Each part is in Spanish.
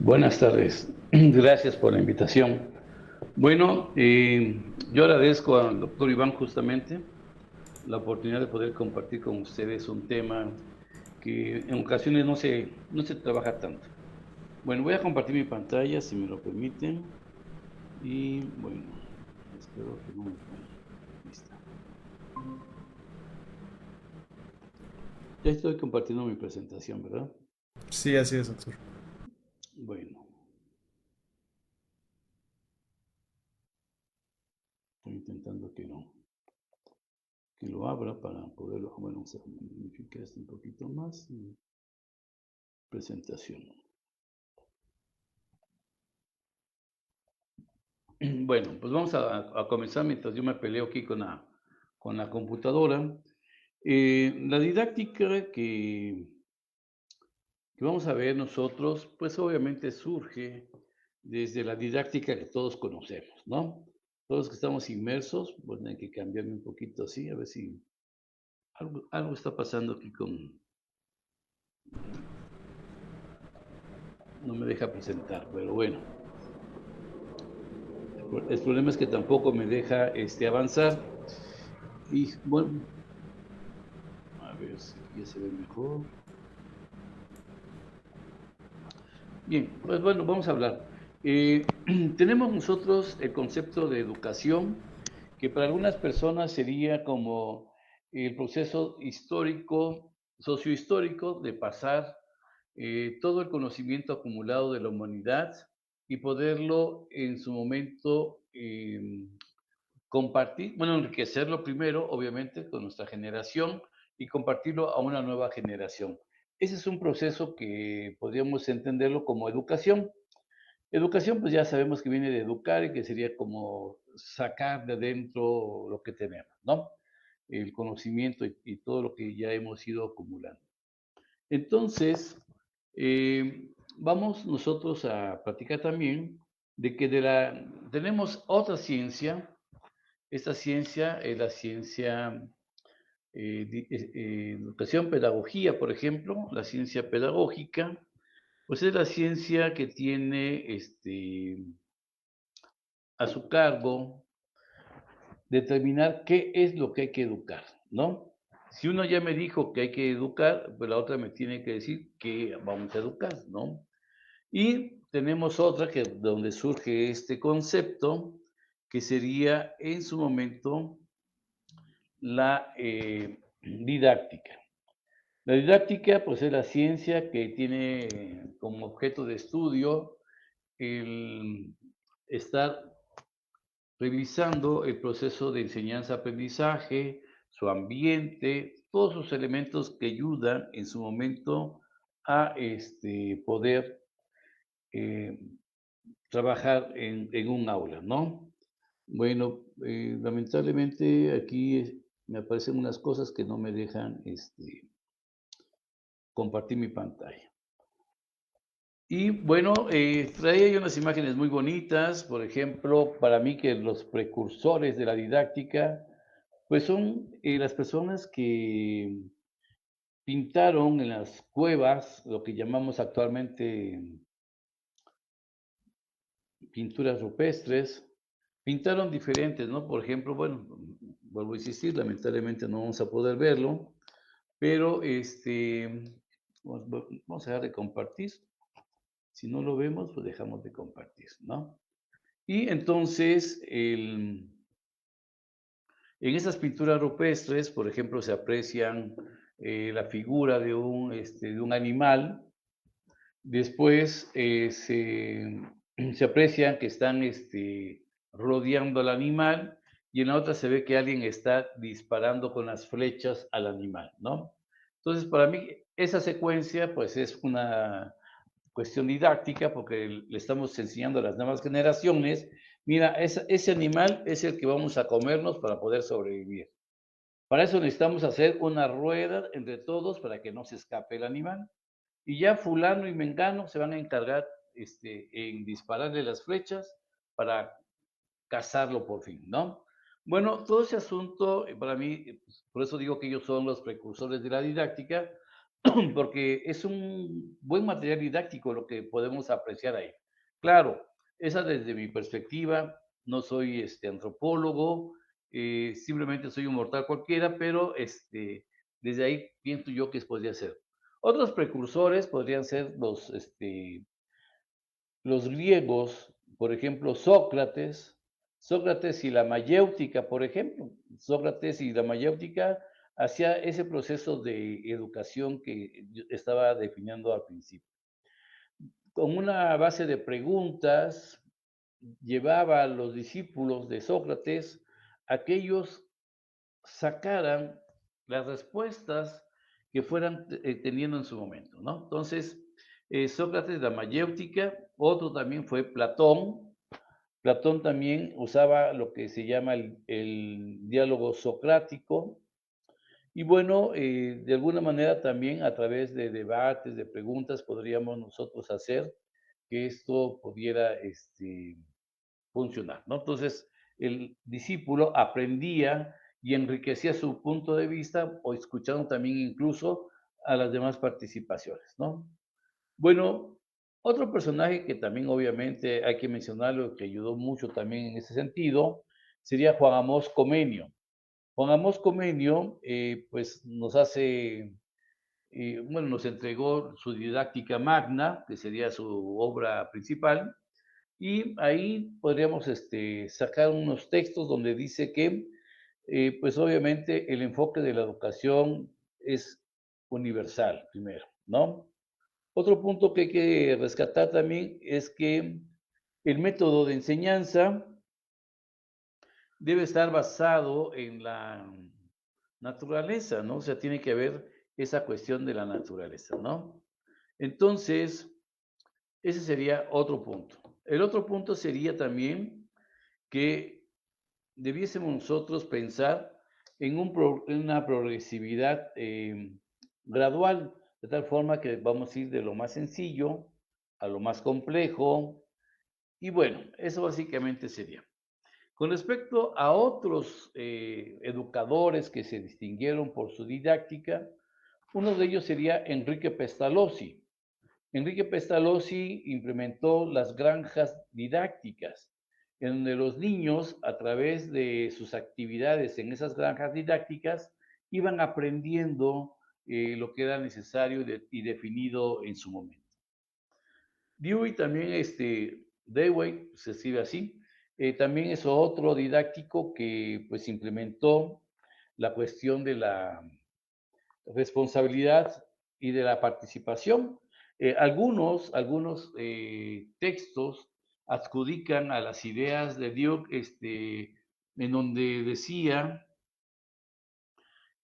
Buenas tardes, gracias por la invitación. Bueno, yo agradezco al doctor Iván justamente la oportunidad de poder compartir con ustedes un tema que en ocasiones no se trabaja tanto. Bueno, voy a compartir mi pantalla si me lo permiten y bueno, espero que no me falle. Ahí está. Ya estoy compartiendo mi presentación, ¿verdad? Sí, así es, doctor. Bueno, estoy intentando que lo abra para poderlo, bueno, vamos a modificar esto un poquito más. Presentación. Bueno, pues vamos a comenzar mientras yo me peleo aquí con la computadora. La didáctica que vamos a ver nosotros, pues obviamente surge desde la didáctica que todos conocemos, ¿no? Todos los que estamos inmersos, pues hay que cambiarme un poquito así, a ver si algo está pasando aquí no me deja presentar, pero bueno. El problema es que tampoco me deja avanzar. Y bueno, a ver si aquí ya se ve mejor. Bien, pues bueno, vamos a hablar. Tenemos nosotros el concepto de educación, que para algunas personas sería como el proceso histórico, sociohistórico, de pasar todo el conocimiento acumulado de la humanidad y poderlo en su momento compartir, bueno, enriquecerlo primero, obviamente, con nuestra generación y compartirlo a una nueva generación. Ese es un proceso que podríamos entenderlo como educación. Educación, pues ya sabemos que viene de educar y que sería como sacar de adentro lo que tenemos, ¿no? El conocimiento y todo lo que ya hemos ido acumulando. Entonces, vamos nosotros a platicar también de que tenemos otra ciencia. Esta ciencia es la ciencia educación, pedagogía, por ejemplo, la ciencia pedagógica, pues es la ciencia que tiene a su cargo determinar qué es lo que hay que educar, ¿no? Si uno ya me dijo que hay que educar, pues la otra me tiene que decir qué vamos a educar, ¿no? Y tenemos otra que donde surge este concepto, que sería en su momento la didáctica. La didáctica, pues, es la ciencia que tiene como objeto de estudio el estar revisando el proceso de enseñanza-aprendizaje, su ambiente, todos sus elementos que ayudan en su momento a poder eh, trabajar en un aula, ¿no? Bueno, lamentablemente aquí me aparecen unas cosas que no me dejan compartir mi pantalla. Y bueno, traía yo unas imágenes muy bonitas, por ejemplo, para mí que los precursores de la didáctica, pues son las personas que pintaron en las cuevas, lo que llamamos actualmente pinturas rupestres, pintaron diferentes, ¿no? Por ejemplo, bueno, vuelvo a insistir, lamentablemente no vamos a poder verlo, pero vamos a dejar de compartir. Si no lo vemos, pues dejamos de compartir, ¿no? Y entonces, en esas pinturas rupestres, por ejemplo, se aprecian la figura de un animal. Después se aprecian que están rodeando al animal y en la otra se ve que alguien está disparando con las flechas al animal, ¿no? Entonces, para mí, esa secuencia, pues, es una cuestión didáctica porque le estamos enseñando a las nuevas generaciones, mira, ese animal es el que vamos a comernos para poder sobrevivir. Para eso necesitamos hacer una rueda entre todos para que no se escape el animal. Y ya fulano y mengano se van a encargar en dispararle las flechas para cazarlo por fin, ¿no? Bueno, todo ese asunto para mí, pues, por eso digo que ellos son los precursores de la didáctica, porque es un buen material didáctico lo que podemos apreciar ahí. Claro, esa desde mi perspectiva, no soy antropólogo, simplemente soy un mortal cualquiera, pero desde ahí pienso yo que podría ser. Otros precursores podrían ser los griegos, por ejemplo, Sócrates y la mayéutica, por ejemplo. Sócrates y la mayéutica hacía ese proceso de educación que yo estaba definiendo al principio. Con una base de preguntas, llevaba a los discípulos de Sócrates a que ellos sacaran las respuestas que fueran teniendo en su momento, ¿no? Entonces, Sócrates, la mayéutica, otro también fue Platón. Platón también usaba lo que se llama el diálogo socrático. Y bueno, de alguna manera también a través de debates, de preguntas, podríamos nosotros hacer que esto pudiera funcionar, ¿no? Entonces, el discípulo aprendía y enriquecía su punto de vista o escuchando también incluso a las demás participaciones, ¿no? Bueno, otro personaje que también obviamente hay que mencionarlo, que ayudó mucho también en ese sentido, sería Juan Amós Comenio. Juan Amós Comenio, pues nos hace, bueno, nos entregó su didáctica magna, que sería su obra principal, y ahí podríamos sacar unos textos donde dice que, pues obviamente el enfoque de la educación es universal, primero, ¿no? Otro punto que hay que rescatar también es que el método de enseñanza debe estar basado en la naturaleza, ¿no? O sea, tiene que haber esa cuestión de la naturaleza, ¿no? Entonces, ese sería otro punto. El otro punto sería también que debiésemos nosotros pensar en una progresividad gradual, de tal forma que vamos a ir de lo más sencillo a lo más complejo. Y bueno, eso básicamente sería. Con respecto a otros educadores que se distinguieron por su didáctica, uno de ellos sería Enrique Pestalozzi. Enrique Pestalozzi implementó las granjas didácticas, en donde los niños, a través de sus actividades en esas granjas didácticas, iban aprendiendo lo que era necesario y definido en su momento. Dewey también, Dewey, se escribe así, también es otro didáctico que pues implementó la cuestión de la responsabilidad y de la participación. Algunos textos adjudican a las ideas de Duke, en donde decía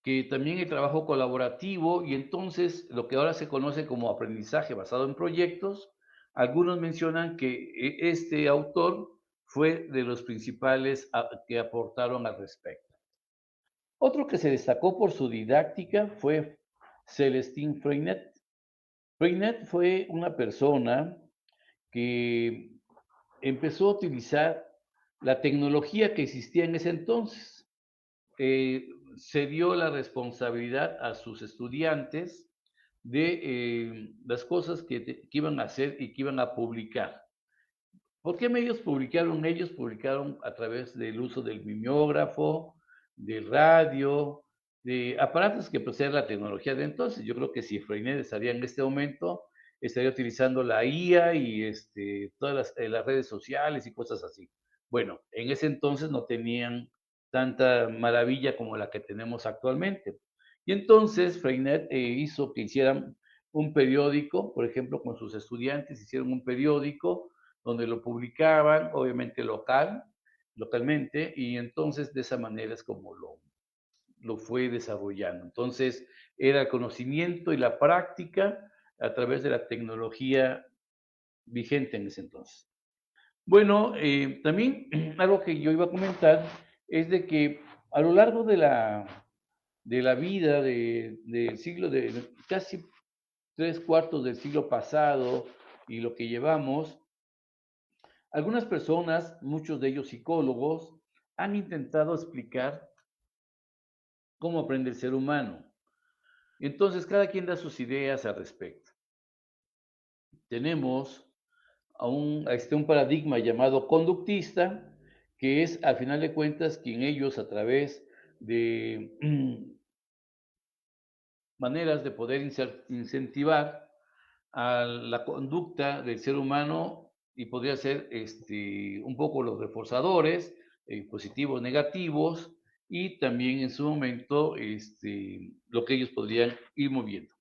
que también el trabajo colaborativo y entonces lo que ahora se conoce como aprendizaje basado en proyectos, algunos mencionan que este autor fue de los principales que aportaron al respecto. Otro que se destacó por su didáctica fue Celestin Freinet. Freinet fue una persona que empezó a utilizar la tecnología que existía en ese entonces. Se dio la responsabilidad a sus estudiantes de las cosas que iban a hacer y que iban a publicar. ¿Por qué medios publicaron? Ellos publicaron a través del uso del mimeógrafo, del radio, de aparatos que poseen la tecnología de entonces. Yo creo que si Freinet estaría en este momento, estaría utilizando la IA y todas las redes sociales y cosas así. Bueno, en ese entonces no tenían tanta maravilla como la que tenemos actualmente. Y entonces Freinet hizo que hicieran un periódico, por ejemplo, con sus estudiantes hicieron un periódico donde lo publicaban, obviamente localmente, y entonces de esa manera es como lo fue desarrollando. Entonces, era el conocimiento y la práctica a través de la tecnología vigente en ese entonces. Bueno, también algo que yo iba a comentar es de que a lo largo de la vida del siglo, de casi tres cuartos del siglo pasado y lo que llevamos, algunas personas, muchos de ellos psicólogos, han intentado explicar cómo aprende el ser humano. Entonces, cada quien da sus ideas al respecto. Tenemos un paradigma llamado conductista, que es, al final de cuentas, quien ellos a través de maneras de poder incentivar a la conducta del ser humano y podría ser un poco los reforzadores, positivos, negativos, y también en su momento lo que ellos podrían ir moviendo.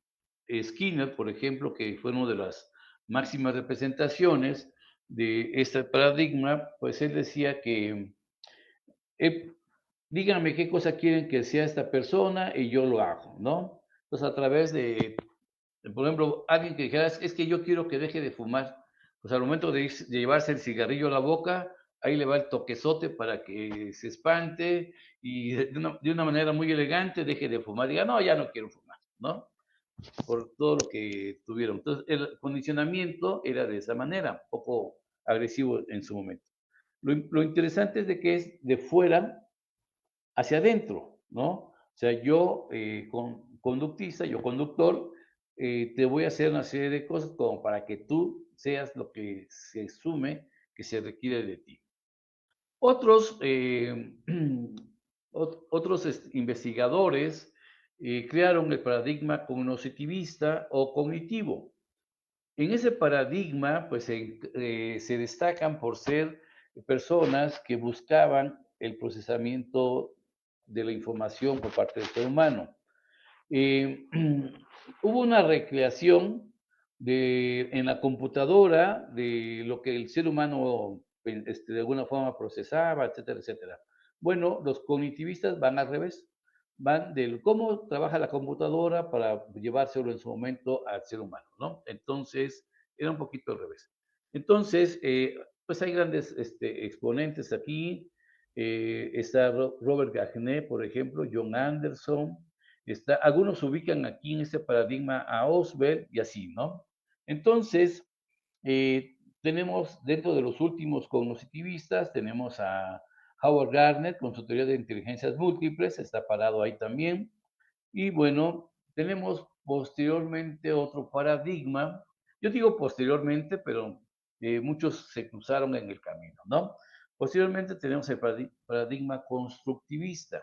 Skinner, por ejemplo, que fue una de las máximas representaciones de este paradigma, pues él decía que eh, díganme qué cosa quieren que sea esta persona y yo lo hago, ¿no? Entonces, a través de, por ejemplo, alguien que dijera, es que yo quiero que deje de fumar, pues al momento de llevarse el cigarrillo a la boca, ahí le va el toquezote para que se espante y de una manera muy elegante deje de fumar, diga, no, ya no quiero fumar, ¿no? Por todo lo que tuvieron. Entonces, el condicionamiento era de esa manera, un poco agresivo en su momento. Lo interesante es de que es de fuera hacia adentro, ¿no? O sea, yo, conductista, yo conductor, te voy a hacer una serie de cosas como para que tú seas lo que se asume que se requiere de ti. Otros, otros investigadores crearon el paradigma cognitivista o cognitivo. En ese paradigma, pues se destacan por ser personas que buscaban el procesamiento de la información por parte del ser humano. Eh, Hubo una recreación en la computadora de lo que el ser humano de alguna forma procesaba, etcétera, etcétera. Bueno, los cognitivistas van al revés, van del cómo trabaja la computadora para llevárselo en su momento al ser humano, ¿no? Entonces, era un poquito al revés. Entonces, pues hay grandes exponentes aquí. Está Robert Gagné, por ejemplo, John Anderson, algunos ubican aquí en este paradigma a Osberg y así, ¿no? Entonces, tenemos dentro de los últimos cognitivistas, tenemos a Howard Gardner con su teoría de inteligencias múltiples, está parado ahí también. Y bueno, tenemos posteriormente otro paradigma. Yo digo posteriormente, pero muchos se cruzaron en el camino, ¿no? Posteriormente tenemos el paradigma constructivista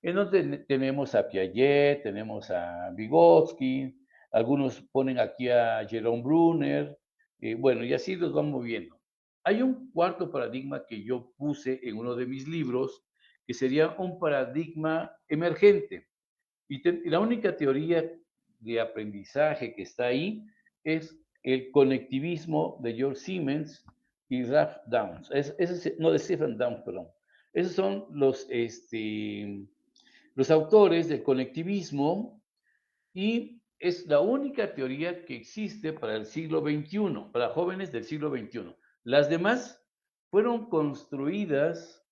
en donde tenemos a Piaget, tenemos a Vygotsky, algunos ponen aquí a Jerome Brunner, bueno, y así los van moviendo. Hay un cuarto paradigma que yo puse en uno de mis libros, que sería un paradigma emergente. Y la única teoría de aprendizaje que está ahí es el conectivismo de George Siemens y Ralph Downs. No, de Stephen Downs, perdón. Esos son los autores del conectivismo y es la única teoría que existe para el siglo XXI, para jóvenes del siglo XXI. Las demás fueron construidas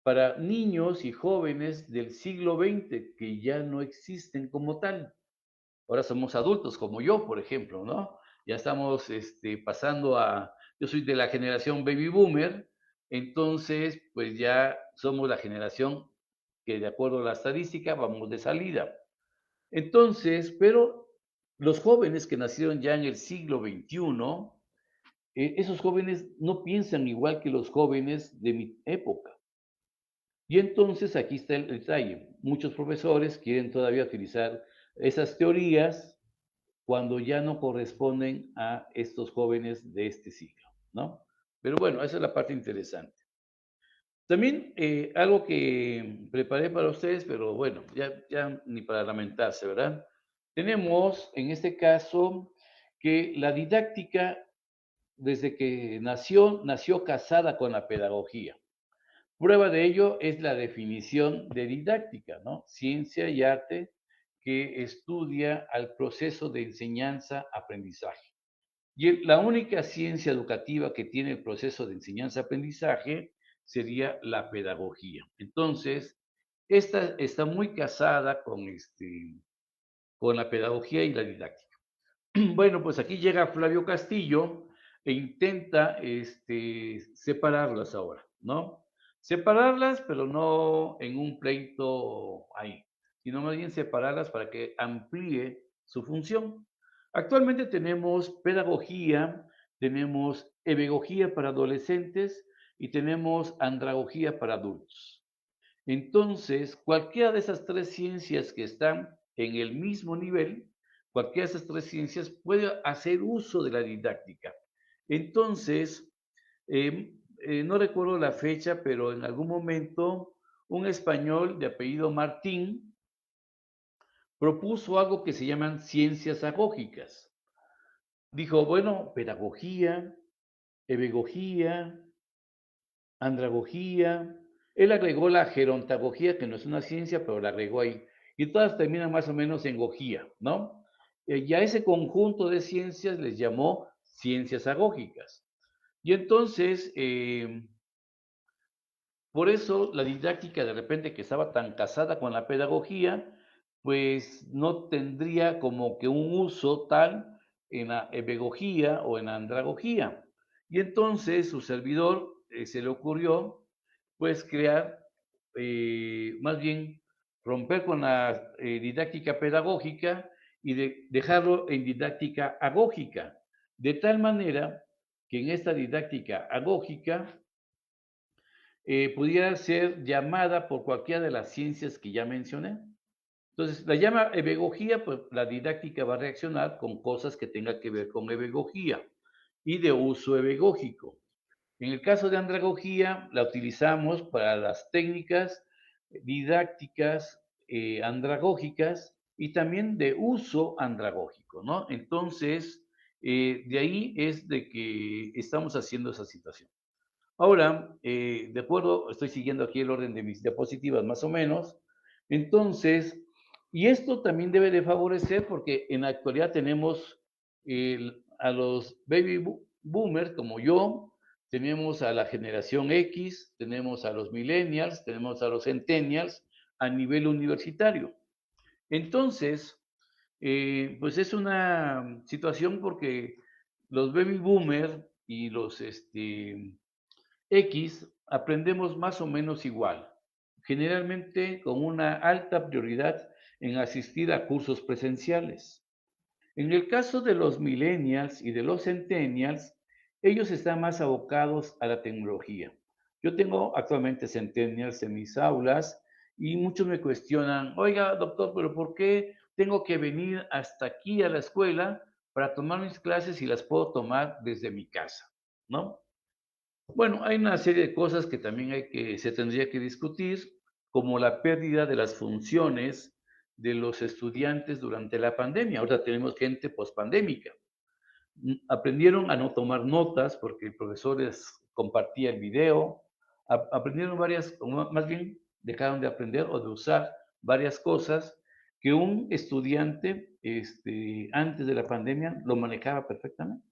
para niños y jóvenes del siglo XX que ya no existen como tal. Ahora somos adultos, como yo, por ejemplo, ¿no? Ya estamos pasando yo soy de la generación baby boomer, entonces pues ya somos la generación que de acuerdo a la estadística vamos de salida. Entonces, pero los jóvenes que nacieron ya en el siglo XXI, esos jóvenes no piensan igual que los jóvenes de mi época. Y entonces aquí está el detalle. Muchos profesores quieren todavía utilizar esas teorías cuando ya no corresponden a estos jóvenes de este siglo, ¿no? Pero bueno, esa es la parte interesante. También algo que preparé para ustedes, pero bueno, ya ni para lamentarse, ¿verdad? Tenemos en este caso que la didáctica, desde que nació casada con la pedagogía. Prueba de ello es la definición de didáctica, ¿no? Ciencia y arte que estudia al proceso de enseñanza-aprendizaje. Y la única ciencia educativa que tiene el proceso de enseñanza-aprendizaje sería la pedagogía. Entonces, esta está muy casada con la pedagogía y la didáctica. Bueno, pues aquí llega Flavio Castillo e intenta separarlas ahora, ¿no? Separarlas, pero no en un pleito ahí. sino más bien separarlas para que amplíe su función. Actualmente tenemos pedagogía, tenemos ebegogía para adolescentes y tenemos andragogía para adultos. Entonces, cualquiera de esas tres ciencias que están en el mismo nivel, cualquiera de esas tres ciencias puede hacer uso de la didáctica. Entonces, no recuerdo la fecha, pero en algún momento un español de apellido Martín propuso algo que se llaman ciencias agógicas. Dijo, bueno, pedagogía, ebegogía, andragogía. Él agregó la gerontagogía, que no es una ciencia, pero la agregó ahí. Y todas terminan más o menos en gogía, ¿no? Y a ese conjunto de ciencias les llamó ciencias agógicas. Y entonces, por eso la didáctica de repente que estaba tan casada con la pedagogía, pues no tendría como que un uso tal en la ebegogía o en la andragogía. Y entonces su servidor se le ocurrió pues crear, más bien romper con la didáctica pedagógica y dejarlo en didáctica agógica, de tal manera que en esta didáctica agógica pudiera ser llamada por cualquiera de las ciencias que ya mencioné. Entonces, la llama ebegogía, pues la didáctica va a reaccionar con cosas que tengan que ver con ebegogía y de uso ebegógico. En el caso de andragogía, la utilizamos para las técnicas didácticas andragógicas y también de uso andragógico, ¿no? Entonces, de ahí es de que estamos haciendo esa situación. Ahora, de acuerdo, estoy siguiendo aquí el orden de mis diapositivas más o menos. Entonces, y esto también debe de favorecer porque en la actualidad tenemos a los baby boomers como yo, tenemos a la generación X, tenemos a los millennials, tenemos a los centennials a nivel universitario. Entonces, pues es una situación porque los baby boomers y los X aprendemos más o menos igual, generalmente con una alta prioridad en asistir a cursos presenciales. En el caso de los millennials y de los centennials, ellos están más abocados a la tecnología. Yo tengo actualmente centennials en mis aulas y muchos me cuestionan, oiga, doctor, pero ¿por qué tengo que venir hasta aquí a la escuela para tomar mis clases si las puedo tomar desde mi casa? ¿No? Bueno, hay una serie de cosas que también se tendría que discutir, como la pérdida de las funciones de los estudiantes durante la pandemia. Ahora tenemos gente pospandémica. Aprendieron a no tomar notas porque el profesor les compartía el video. Aprendieron varias, o más bien dejaron de aprender o de usar varias cosas que un estudiante antes de la pandemia lo manejaba perfectamente.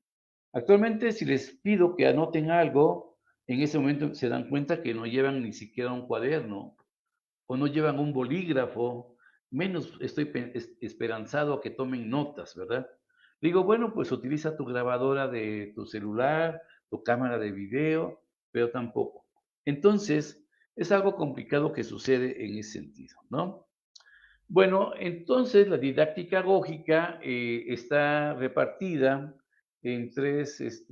Actualmente, si les pido que anoten algo, en ese momento se dan cuenta que no llevan ni siquiera un cuaderno o no llevan un bolígrafo, menos estoy esperanzado a que tomen notas, ¿verdad? Digo, bueno, pues utiliza tu grabadora de tu celular, tu cámara de video, pero tampoco. Entonces, es algo complicado que sucede en ese sentido, ¿no? Bueno, entonces la didáctica agógica está repartida en tres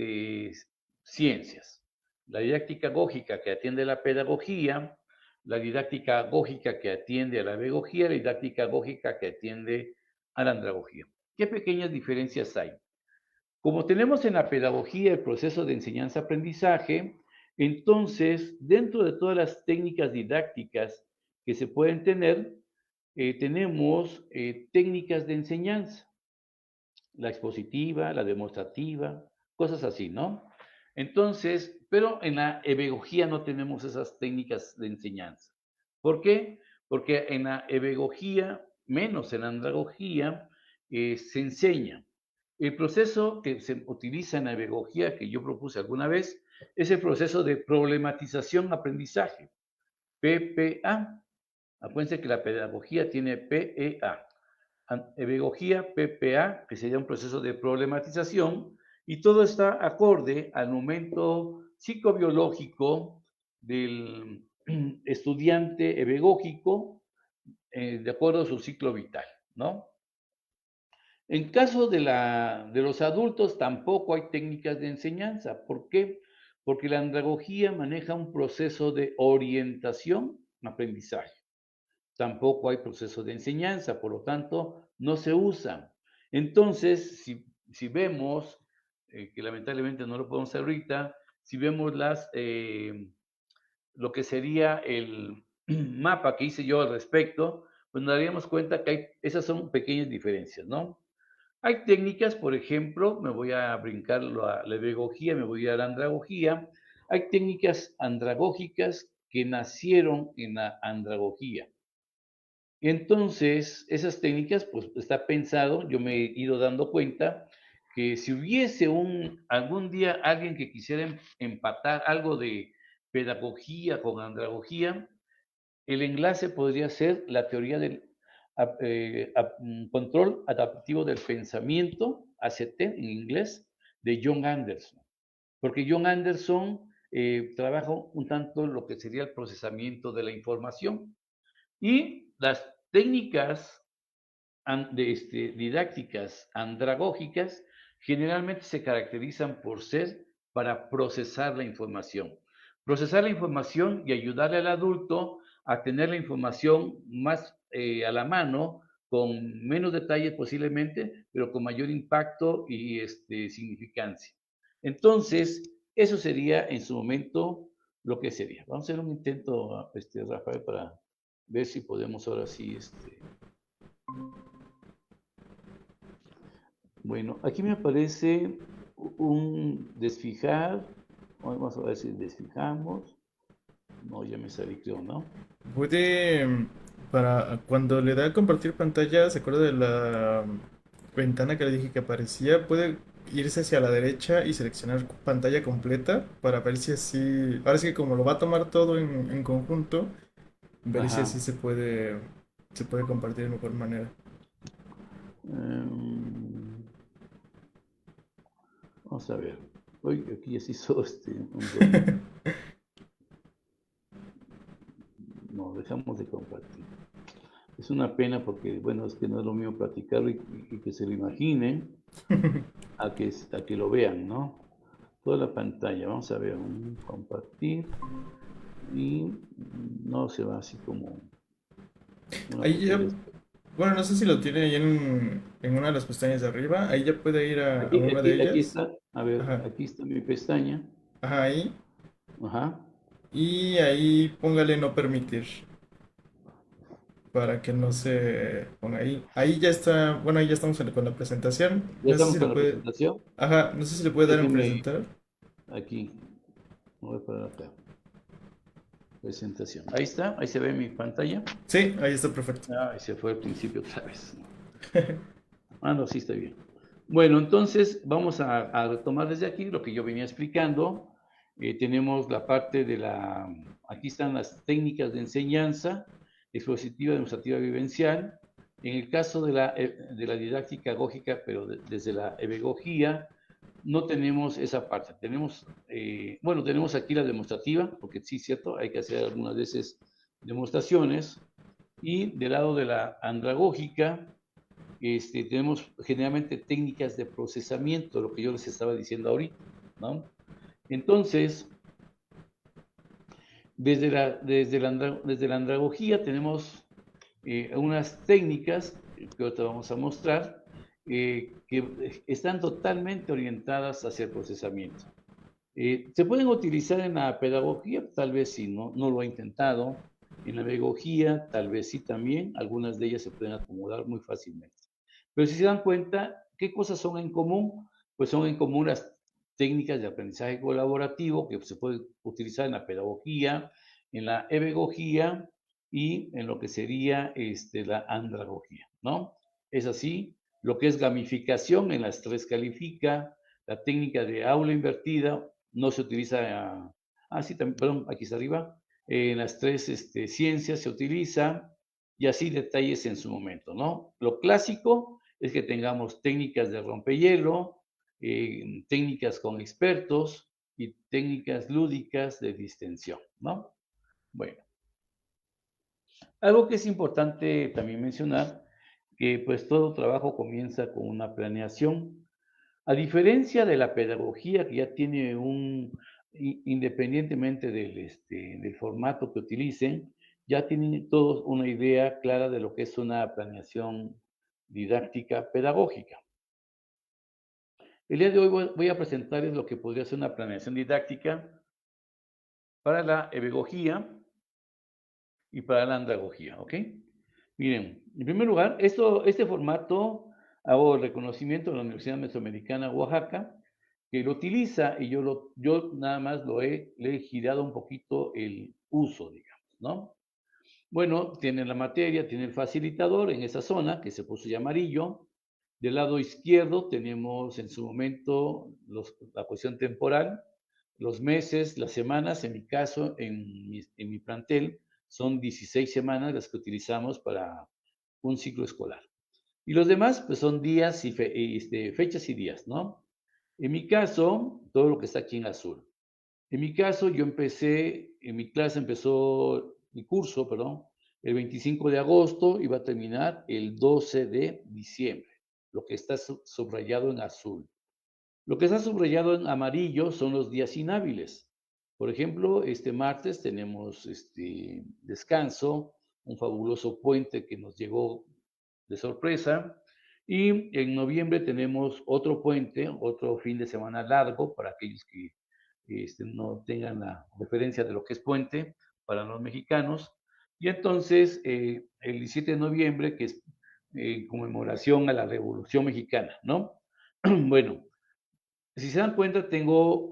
ciencias. La didáctica agógica que atiende a la pedagogía, la didáctica agógica que atiende a la pedagogía, la didáctica agógica que atiende a la andragogía. ¿Qué pequeñas diferencias hay? Como tenemos en la pedagogía el proceso de enseñanza-aprendizaje, entonces, dentro de todas las técnicas didácticas que se pueden tener, tenemos técnicas de enseñanza, la expositiva, la demostrativa, cosas así, ¿no? Entonces, pero en la ebegogía no tenemos esas técnicas de enseñanza. ¿Por qué? Porque en la ebegogía, menos en la andragogía, se enseña. El proceso que se utiliza en la ebegogía, que yo propuse alguna vez, es el proceso de problematización-aprendizaje, PPA. Acuérdense que la pedagogía tiene PEA. Pedagogía, PPA, que sería un proceso de problematización, y todo está acorde al momento psicobiológico del estudiante ebegógico, de acuerdo a su ciclo vital, ¿no? En caso de los adultos, tampoco hay técnicas de enseñanza. ¿Por qué? Porque la andragogía maneja un proceso de orientación, aprendizaje. Tampoco hay proceso de enseñanza, por lo tanto, no se usan. Entonces, si vemos, que lamentablemente no lo podemos hacer ahorita, si vemos lo que sería el mapa que hice yo al respecto, pues nos daríamos cuenta que esas son pequeñas diferencias, ¿no? Hay técnicas, por ejemplo, me voy a brincar la hebegogía, me voy a ir a la andragogía. Hay técnicas andragógicas que nacieron en la andragogía. Entonces, esas técnicas, pues está pensado, yo me he ido dando cuenta que si hubiese algún día alguien que quisiera empatar algo de pedagogía con andragogía, el enlace podría ser la teoría del control adaptativo del pensamiento, ACT en inglés, de John Anderson. Porque John Anderson trabaja un tanto lo que sería el procesamiento de la información. Y las técnicas didácticas andragógicas generalmente se caracterizan por ser para procesar la información. Procesar la información y ayudarle al adulto a tener la información más a la mano, con menos detalles posiblemente, pero con mayor impacto y significancia. Entonces, eso sería en su momento lo que sería. Vamos a hacer un intento, Rafael, para ver si podemos ahora sí. Bueno, aquí me aparece un desfijar. Vamos a ver si desfijamos. No, ya me salí, creo, ¿no? Puede, para cuando le da a compartir pantalla, ¿se acuerda de la ventana que le dije que aparecía? Puede irse hacia la derecha y seleccionar pantalla completa para ver si así, ahora sí que como lo va a tomar todo en conjunto, ver si así Ajá. se puede compartir de mejor manera. Em, Vamos a ver. Hoy aquí ya se hizo un rollo. No, dejamos de compartir. Es una pena porque, bueno, es que no es lo mío platicarlo y que se lo imaginen a que lo vean, ¿no? Toda la pantalla, vamos a ver, un compartir y no se va así como una Ahí ya, porquería. bueno, no sé si lo tiene ahí en una de las pestañas de arriba, ahí ya puede ir a Aquí, una de aquí, aquí ellas. está, a ver, Ajá, aquí está mi pestaña. ajá, ahí. Ajá. Y ahí póngale no permitir para que no se ponga ahí. Ahí ya está, bueno, ahí ya estamos con la presentación. Ya No sé si estamos le con la puede, presentación. ajá, no sé si le puede dar en Déjenme presentar. aquí, voy a poner acá, presentación. Ahí está, ahí se ve mi pantalla. Sí, ahí está perfecto. Ah, y se fue al principio otra vez. Ah, no, sí está bien. Bueno, entonces vamos a retomar desde aquí lo que yo venía explicando. Tenemos la parte aquí están las técnicas de enseñanza, expositiva, demostrativa, vivencial. En el caso de la didáctica agógica, pero desde la hebegogía, no tenemos esa parte. Bueno, tenemos aquí la demostrativa, porque sí, cierto, hay que hacer algunas veces demostraciones. Y del lado de la andragógica, tenemos generalmente técnicas de procesamiento, lo que yo les estaba diciendo ahorita, ¿no? Entonces, desde la andragogía tenemos unas técnicas que ahorita vamos a mostrar, que están totalmente orientadas hacia el procesamiento. ¿Se pueden utilizar en la pedagogía? Tal vez sí, no lo he intentado. En la pedagogía, tal vez sí también. Algunas de ellas se pueden acomodar muy fácilmente. Pero si se dan cuenta, ¿qué cosas son en común? Pues son en común las técnicas de aprendizaje colaborativo que se puede utilizar en la pedagogía, en la ebegogía y en lo que sería la andragogía, ¿no? Es así. Lo que es gamificación en las tres califica, la técnica de aula invertida no se utiliza, sí, también, perdón, aquí está arriba, en las tres ciencias se utiliza y así detalles en su momento, ¿no? Lo clásico es que tengamos técnicas de rompehielo, técnicas con expertos y técnicas lúdicas de distensión, ¿no? Bueno, Algo que es importante también mencionar, que pues todo trabajo comienza con una planeación. A diferencia de la pedagogía que ya tiene independientemente del formato que utilicen, ya tienen todos una idea clara de lo que es una planeación didáctica pedagógica. El día de hoy voy a presentarles lo que podría ser una planeación didáctica para la pedagogía y para la andragogía, ¿ok? Miren, en primer lugar, este formato hago reconocimiento de la Universidad Mesoamericana Oaxaca, que lo utiliza y yo nada más le he girado un poquito el uso, digamos, ¿no? Bueno, tiene la materia, tiene el facilitador en esa zona, que se puso ya amarillo. Del lado izquierdo tenemos en su momento la cuestión temporal, los meses, las semanas. En mi caso, en mi plantel, son 16 semanas las que utilizamos para un ciclo escolar. Y los demás, pues son días fechas y días, ¿no? En mi caso, todo lo que está aquí en azul. En mi caso, mi curso, perdón, el 25 de agosto y va a terminar el 12 de diciembre, lo que está subrayado en azul. Lo que está subrayado en amarillo son los días inhábiles. Por ejemplo, este martes tenemos descanso, un fabuloso puente que nos llegó de sorpresa. Y en noviembre tenemos otro puente, otro fin de semana largo para aquellos que no tengan la referencia de lo que es puente para los mexicanos. Y entonces el 17 de noviembre, que es conmemoración a la Revolución Mexicana, ¿no? Bueno, si se dan cuenta, tengo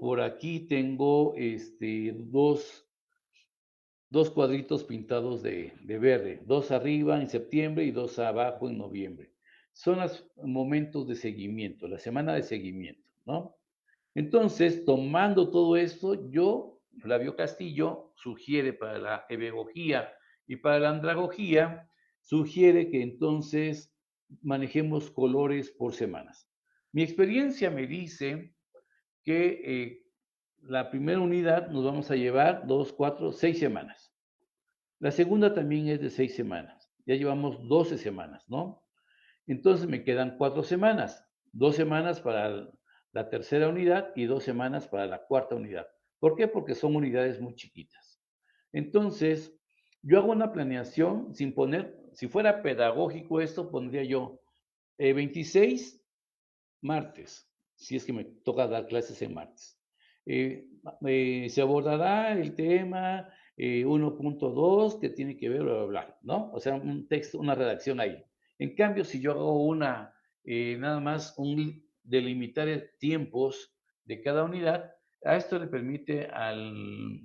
dos cuadritos pintados de verde, dos arriba en septiembre y dos abajo en noviembre. Son los momentos de seguimiento, la semana de seguimiento, ¿no? Entonces, tomando todo esto, Flavio Castillo, sugiere para la hebegogía y para la andragogía, sugiere que entonces manejemos colores por semanas. Mi experiencia me dice que la primera unidad nos vamos a llevar 2, 4, 6 semanas. La segunda también es de 6 semanas. Ya llevamos 12 semanas, ¿no? Entonces me quedan 4 semanas. 2 semanas para la tercera unidad y 2 semanas para la cuarta unidad. ¿Por qué? Porque son unidades muy chiquitas. Entonces, yo hago una planeación sin poner, si fuera pedagógico esto, pondría yo 26 martes, si es que me toca dar clases en martes. Se abordará el tema 1.2 que tiene que ver, bla, bla, bla, ¿no? O sea, un texto, una redacción ahí. En cambio, si yo hago nada más delimitar tiempos de cada unidad, a esto le permite al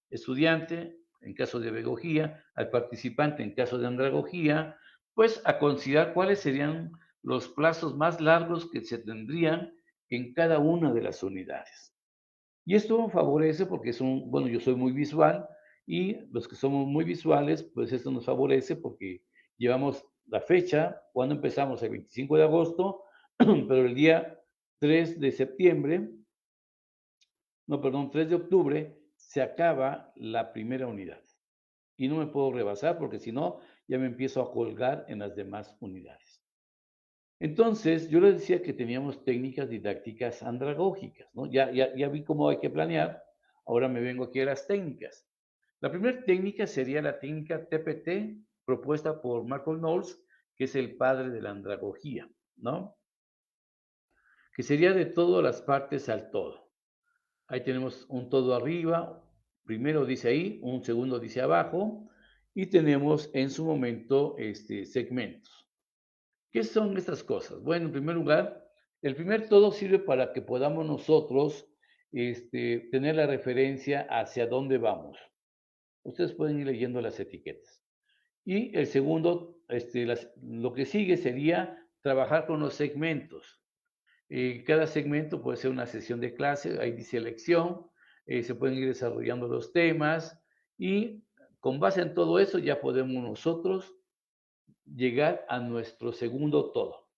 estudiante, en caso de pedagogía, al participante, en caso de andragogía, pues a considerar cuáles serían los plazos más largos que se tendrían en cada una de las unidades. Y esto favorece porque bueno, yo soy muy visual y los que somos muy visuales, pues esto nos favorece porque llevamos la fecha, cuando empezamos el 25 de agosto, pero el día 3 de septiembre, no, perdón, 3 de octubre, se acaba la primera unidad. Y no me puedo rebasar porque si no, ya me empiezo a colgar en las demás unidades. Entonces, yo les decía que teníamos técnicas didácticas andragógicas, ¿no? Ya vi cómo hay que planear, ahora me vengo aquí a las técnicas. La primera técnica sería la técnica TPT, propuesta por Michael Knowles, que es el padre de la andragogía, ¿no? Que sería de todas las partes al todo. Ahí tenemos un todo arriba, primero dice ahí, un segundo dice abajo, y tenemos en su momento segmentos. ¿Qué son estas cosas? Bueno, en primer lugar, el primer todo sirve para que podamos nosotros tener la referencia hacia dónde vamos. Ustedes pueden ir leyendo las etiquetas. Y el segundo, lo que sigue sería trabajar con los segmentos. Cada segmento puede ser una sesión de clase, ahí dice lección, se pueden ir desarrollando los temas y con base en todo eso ya podemos nosotros llegar a nuestro segundo todo.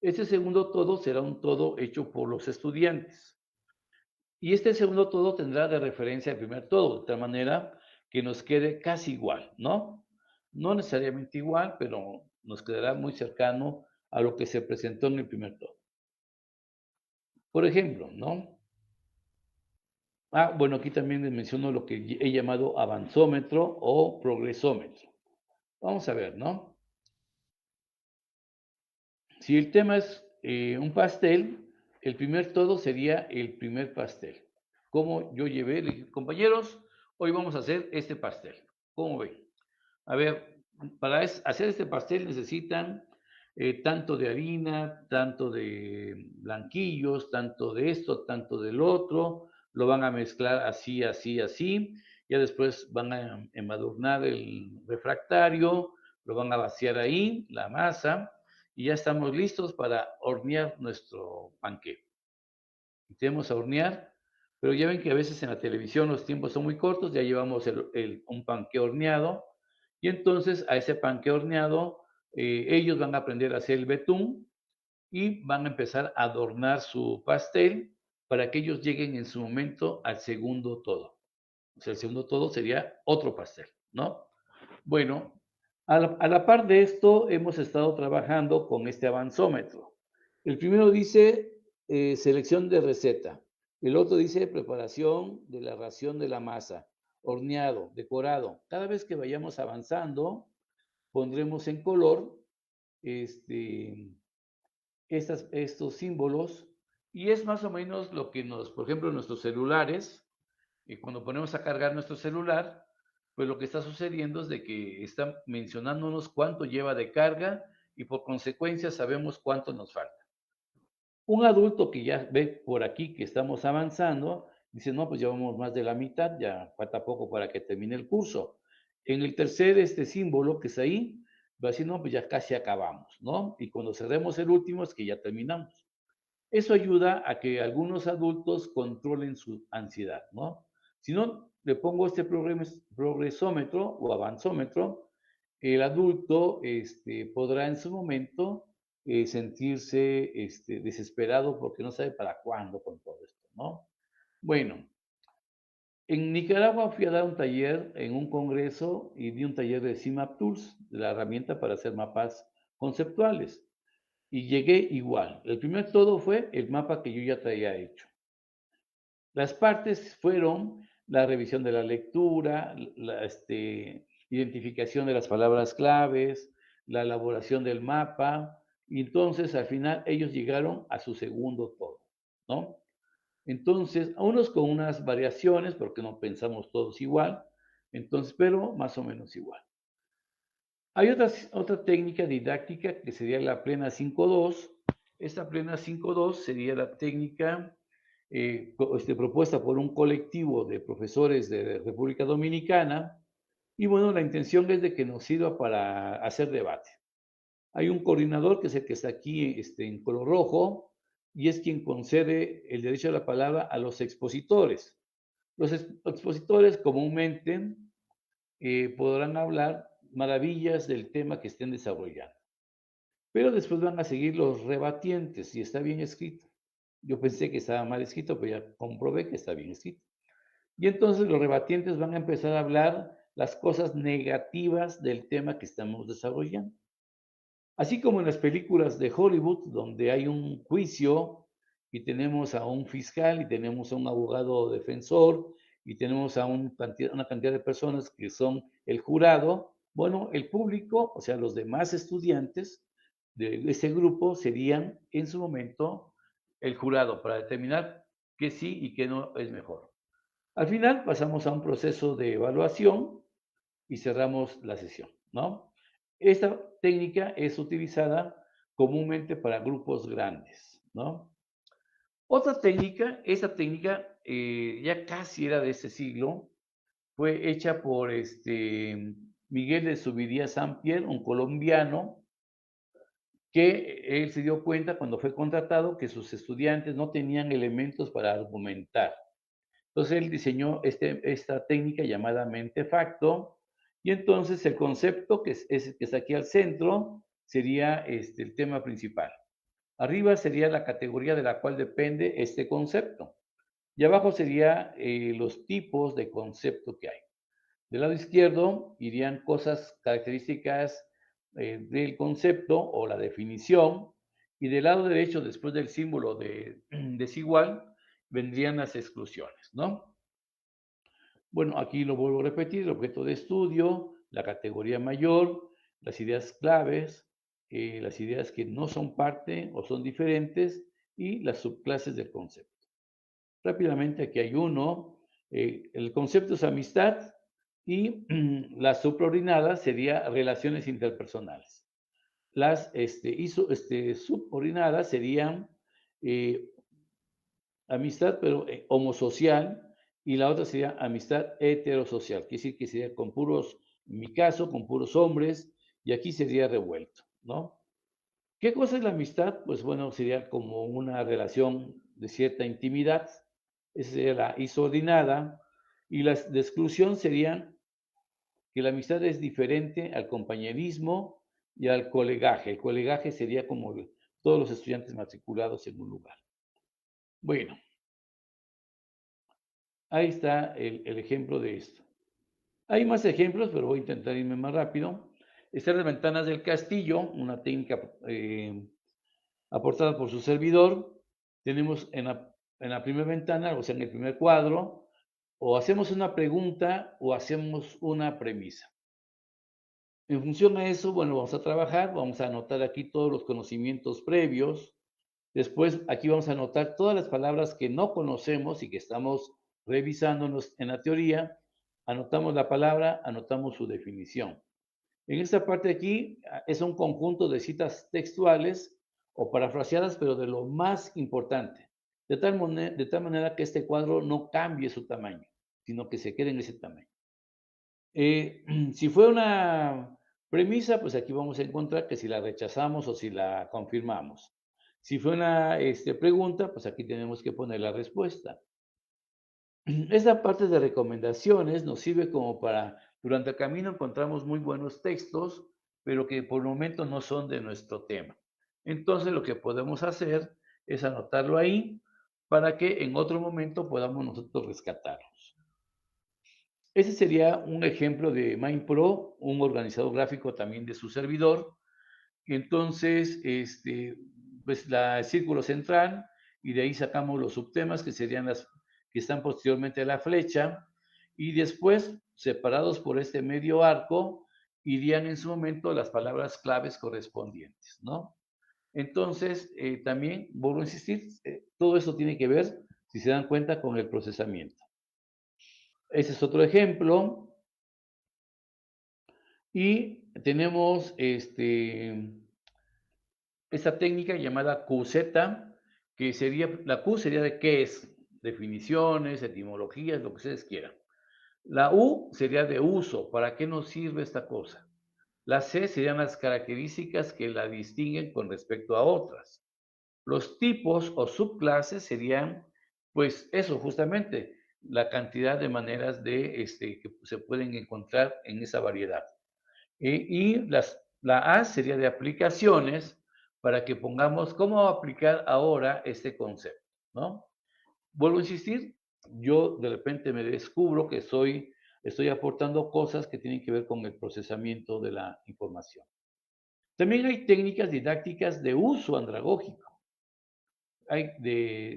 Este segundo todo será un todo hecho por los estudiantes. Y este segundo todo tendrá de referencia el primer todo, de tal manera que nos quede casi igual, ¿no? No necesariamente igual, pero nos quedará muy cercano a lo que se presentó en el primer todo. Por ejemplo, ¿no? Bueno, aquí también les menciono lo que he llamado avanzómetro o progresómetro. Vamos a ver, ¿no? Si el tema es un pastel, el primer todo sería el primer pastel. Como yo llevé, le dije, compañeros, hoy vamos a hacer este pastel. ¿Cómo ven? A ver, para hacer este pastel necesitan tanto de harina, tanto de blanquillos, tanto de esto, tanto del otro. Lo van a mezclar así, así, así. Ya después van a embadurnar el refractario, lo van a vaciar ahí, la masa, y ya estamos listos para hornear nuestro panqué. Metemos a hornear, pero ya ven que a veces en la televisión los tiempos son muy cortos, ya llevamos un panqué horneado, y entonces a ese panqué horneado ellos van a aprender a hacer el betún y van a empezar a adornar su pastel para que ellos lleguen en su momento al segundo todo. O sea, el segundo todo sería otro pastel, ¿no? Bueno, a la par de esto hemos estado trabajando con este avanzómetro. El primero dice selección de receta, el otro dice preparación de la ración de la masa, horneado, decorado. Cada vez que vayamos avanzando, pondremos en color este, estos símbolos y es más o menos lo que por ejemplo, nuestros celulares, cuando ponemos a cargar nuestro celular, pues lo que está sucediendo es de que está mencionándonos cuánto lleva de carga y por consecuencia sabemos cuánto nos falta. Un adulto que ya ve por aquí que estamos avanzando, dice, no, pues llevamos más de la mitad, ya falta poco para que termine el curso. En el tercer símbolo que es ahí, va a decir, no, pues ya casi acabamos, ¿no? Y cuando cerremos el último es que ya terminamos. Eso ayuda a que algunos adultos controlen su ansiedad, ¿no? Si no, le pongo este progresómetro o avanzómetro, el adulto podrá en su momento sentirse desesperado porque no sabe para cuándo con todo esto, ¿no? Bueno, en Nicaragua fui a dar un taller en un congreso y di un taller de CIMAP Tools, de la herramienta para hacer mapas conceptuales. Y llegué igual. El primer todo fue el mapa que yo ya traía hecho. Las partes fueron la revisión de la lectura, la identificación de las palabras claves, la elaboración del mapa, y entonces al final ellos llegaron a su segundo todo, ¿no? Entonces, a unos con unas variaciones, porque no pensamos todos igual, entonces, pero más o menos igual. Hay otra técnica didáctica que sería la plena 5.2. Esta plena 5.2 sería la técnica propuesta por un colectivo de profesores de República Dominicana. Y bueno, la intención es de que nos sirva para hacer debate. Hay un coordinador que es el que está aquí en color rojo y es quien concede el derecho a la palabra a los expositores. Los expositores comúnmente podrán hablar maravillas del tema que estén desarrollando. Pero después van a seguir los rebatientes y está bien escrito. Yo pensé que estaba mal escrito, pero ya comprobé que está bien escrito. Y entonces los rebatientes van a empezar a hablar las cosas negativas del tema que estamos desarrollando. Así como en las películas de Hollywood, donde hay un juicio y tenemos a un fiscal y tenemos a un abogado defensor y tenemos a una cantidad de personas que son el jurado, bueno, el público, o sea, los demás estudiantes de ese grupo serían en su momento el jurado para determinar qué sí y qué no es mejor. Al final pasamos a un proceso de evaluación y cerramos la sesión, ¿no? Esta técnica es utilizada comúnmente para grupos grandes, ¿no? Otra técnica, esta técnica ya casi era de este siglo, fue hecha por Miguel de Zubiría Sampier, un colombiano, que él se dio cuenta cuando fue contratado que sus estudiantes no tenían elementos para argumentar. Entonces él diseñó esta técnica llamada mente facto, y entonces el concepto que está aquí al centro sería el tema principal. Arriba sería la categoría de la cual depende este concepto. Y abajo sería los tipos de concepto que hay. Del lado izquierdo irían cosas características del concepto o la definición, y del lado derecho, después del símbolo de desigual, vendrían las exclusiones, ¿no? Bueno, aquí lo vuelvo a repetir, el objeto de estudio, la categoría mayor, las ideas claves, las ideas que no son parte o son diferentes y las subclases del concepto. Rápidamente, aquí hay uno, el concepto es amistad y la subordinada sería relaciones interpersonales. Las subordinadas serían eh, amistad, pero homosocial, y la otra sería amistad heterosocial, quiere decir que sería con puros, en mi caso, con puros hombres, y aquí sería revuelto, ¿no? ¿Qué cosa es la amistad? Pues bueno, sería como una relación de cierta intimidad, esa sería la isordinada, y las de exclusión serían que la amistad es diferente al compañerismo y al colegaje. El colegaje sería como todos los estudiantes matriculados en un lugar. Bueno, ahí está el ejemplo de esto. Hay más ejemplos, pero voy a intentar irme más rápido. Están las ventanas del castillo, una técnica aportada por su servidor. Tenemos en la primera ventana, o sea, en el primer cuadro, o hacemos una pregunta o hacemos una premisa. En función a eso, bueno, vamos a trabajar, vamos a anotar aquí todos los conocimientos previos. Después, aquí vamos a anotar todas las palabras que no conocemos y que estamos revisándonos en la teoría. Anotamos la palabra, anotamos su definición. En esta parte de aquí es un conjunto de citas textuales o parafraseadas, pero de lo más importante, de tal manera que este cuadro no cambie su tamaño, sino que se quede en ese tamaño. Si fue una premisa, pues aquí vamos a encontrar que si la rechazamos o si la confirmamos. Si fue una pregunta, pues aquí tenemos que poner la respuesta. Esta parte de recomendaciones nos sirve como para, durante el camino encontramos muy buenos textos, pero que por el momento no son de nuestro tema. Entonces lo que podemos hacer es anotarlo ahí para que en otro momento podamos nosotros rescatarlos. Ese sería un ejemplo de MindPro, un organizador gráfico también de su servidor. Entonces, pues el círculo central, y de ahí sacamos los subtemas que serían las que están posteriormente a la flecha, y después, separados por este medio arco, irían en su momento las palabras claves correspondientes, ¿no? Entonces, también, vuelvo a insistir, todo esto tiene que ver, si se dan cuenta, con el procesamiento. Ese es otro ejemplo. Y tenemos esta técnica llamada QZ, que sería, la Q sería de qué es, definiciones, etimologías, lo que ustedes quieran. La U sería de uso, ¿para qué nos sirve esta cosa? La C serían las características que la distinguen con respecto a otras. Los tipos o subclases serían, pues eso, justamente, la cantidad de maneras de, que se pueden encontrar en esa variedad. Y la A sería de aplicaciones para que pongamos cómo aplicar ahora este concepto, ¿no? Vuelvo a insistir, yo de repente me descubro que estoy aportando cosas que tienen que ver con el procesamiento de la información. También hay técnicas didácticas de uso andragógico. Hay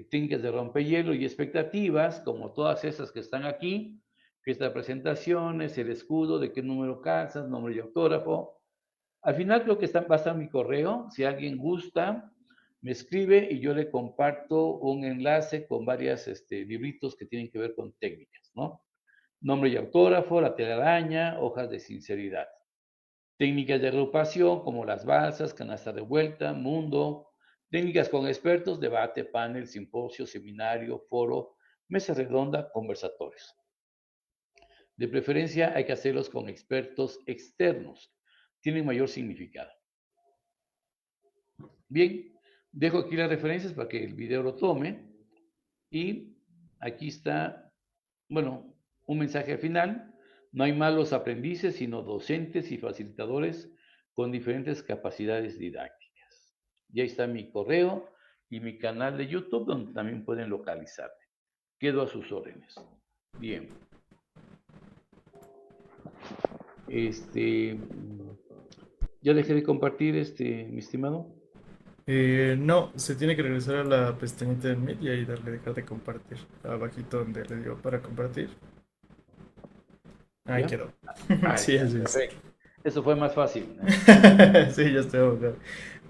técnicas de rompehielo y expectativas, como todas esas que están aquí, fiesta de presentaciones, el escudo, de qué número calzas, nombre y autógrafo. Al final creo que va a estar mi correo. Si alguien gusta, me escribe y yo le comparto un enlace con varios libritos que tienen que ver con técnicas, ¿no? Nombre y autógrafo, la telaraña, hojas de sinceridad. Técnicas de agrupación como las balsas, canasta de vuelta, mundo. Técnicas con expertos, debate, panel, simposio, seminario, foro, mesa redonda, conversatorios. De preferencia hay que hacerlos con expertos externos. Tienen mayor significado. Bien, dejo aquí las referencias para que el video lo tome. Y aquí está, bueno, un mensaje final. No hay malos aprendices, sino docentes y facilitadores con diferentes capacidades didácticas. Y ahí está mi correo y mi canal de YouTube, donde también pueden localizarme. Quedo a sus órdenes. Bien. Ya dejé de compartir, mi estimado. No, se tiene que regresar a la pestañita del media y darle dejar de compartir. Abajito donde le dio para compartir. Ahí ¿Ya? quedó. Ahí Sí, está, así es. perfecto. Eso fue más fácil. Sí, ya estoy abogado.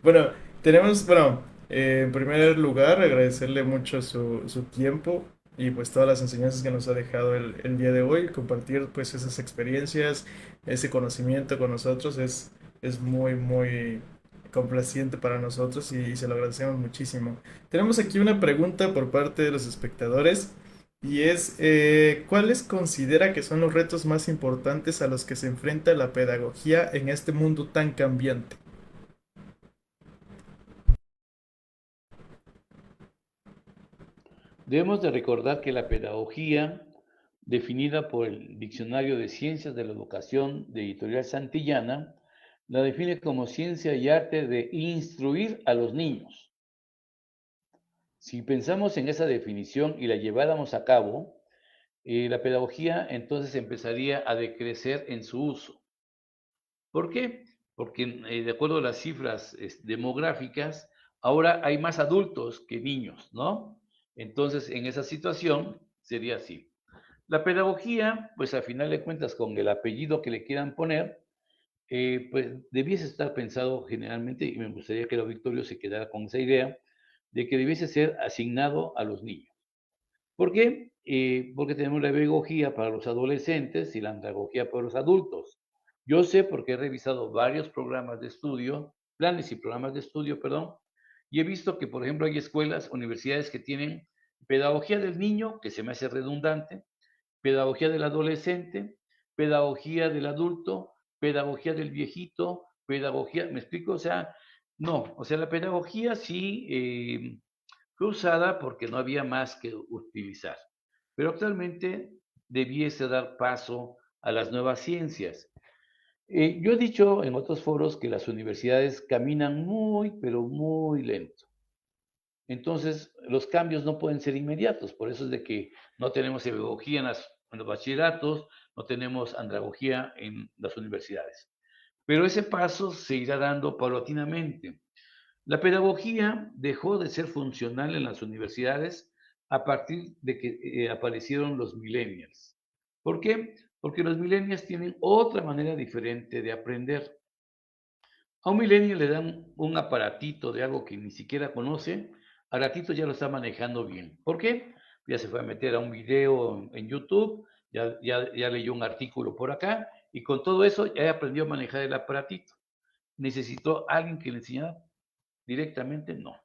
Bueno, tenemos, bueno, en primer lugar, agradecerle mucho su tiempo y pues todas las enseñanzas que nos ha dejado el día de hoy, compartir pues esas experiencias, ese conocimiento con nosotros es muy, muy complaciente para nosotros y se lo agradecemos muchísimo. Tenemos aquí una pregunta por parte de los espectadores y es, ¿cuáles considera que son los retos más importantes a los que se enfrenta la pedagogía en este mundo tan cambiante? Debemos de recordar que la pedagogía, definida por el Diccionario de Ciencias de la Educación de Editorial Santillana, la define como ciencia y arte de instruir a los niños. Si pensamos en esa definición y la lleváramos a cabo, la pedagogía entonces empezaría a decrecer en su uso. ¿Por qué? Porque de acuerdo a las cifras demográficas, ahora hay más adultos que niños, ¿no? Entonces, en esa situación sería así. La pedagogía, pues a final de cuentas, con el apellido que le quieran poner, pues debiese estar pensado generalmente, y me gustaría que el auditorio se quedara con esa idea, de que debiese ser asignado a los niños. ¿Por qué? Porque tenemos la pedagogía para los adolescentes y la andragogía para los adultos. Yo sé porque he revisado varios programas de estudio, planes y programas de estudio, perdón, y he visto que, por ejemplo, hay escuelas, universidades que tienen pedagogía del niño, que se me hace redundante, pedagogía del adolescente, pedagogía del adulto, pedagogía del viejito, pedagogía, ¿me explico? O sea, no, o sea, la pedagogía sí fue usada porque no había más que utilizar, pero actualmente debiese dar paso a las nuevas ciencias. Yo he dicho en otros foros que las universidades caminan muy, pero muy lento. Entonces, los cambios no pueden ser inmediatos, por eso es de que no tenemos pedagogía en los bachilleratos, no tenemos andragogía en las universidades. Pero ese paso se irá dando paulatinamente. La pedagogía dejó de ser funcional en las universidades a partir de que aparecieron los millennials. ¿Por qué? Porque los millennials tienen otra manera diferente de aprender. A un millennial le dan un aparatito de algo que ni siquiera conoce, al ratito ya lo está manejando bien. ¿Por qué? Ya se fue a meter a un video en YouTube, ya leyó un artículo por acá y con todo eso ya aprendió a manejar el aparatito. ¿Necesitó alguien que le enseñara directamente? No.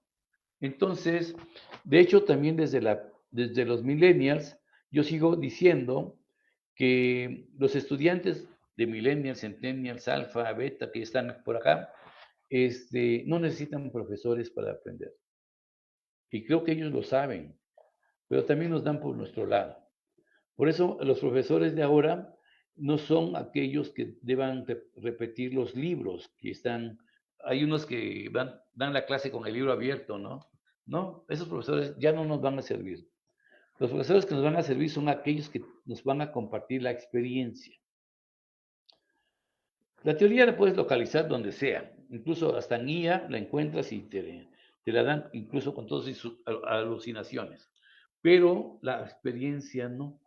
Entonces, de hecho, también desde los millennials, yo sigo diciendo que los estudiantes de millennials, centennials, alfa, beta, que están por acá, no necesitan profesores para aprender. Y creo que ellos lo saben, pero también nos dan por nuestro lado. Por eso los profesores de ahora no son aquellos que deban repetir los libros que están, hay unos que dan la clase con el libro abierto, ¿no? No, esos profesores ya no nos van a servir. Los profesores que nos van a servir son aquellos que nos van a compartir la experiencia. La teoría la puedes localizar donde sea, incluso hasta en IA la encuentras y te la dan incluso con todas sus alucinaciones. Pero la experiencia no.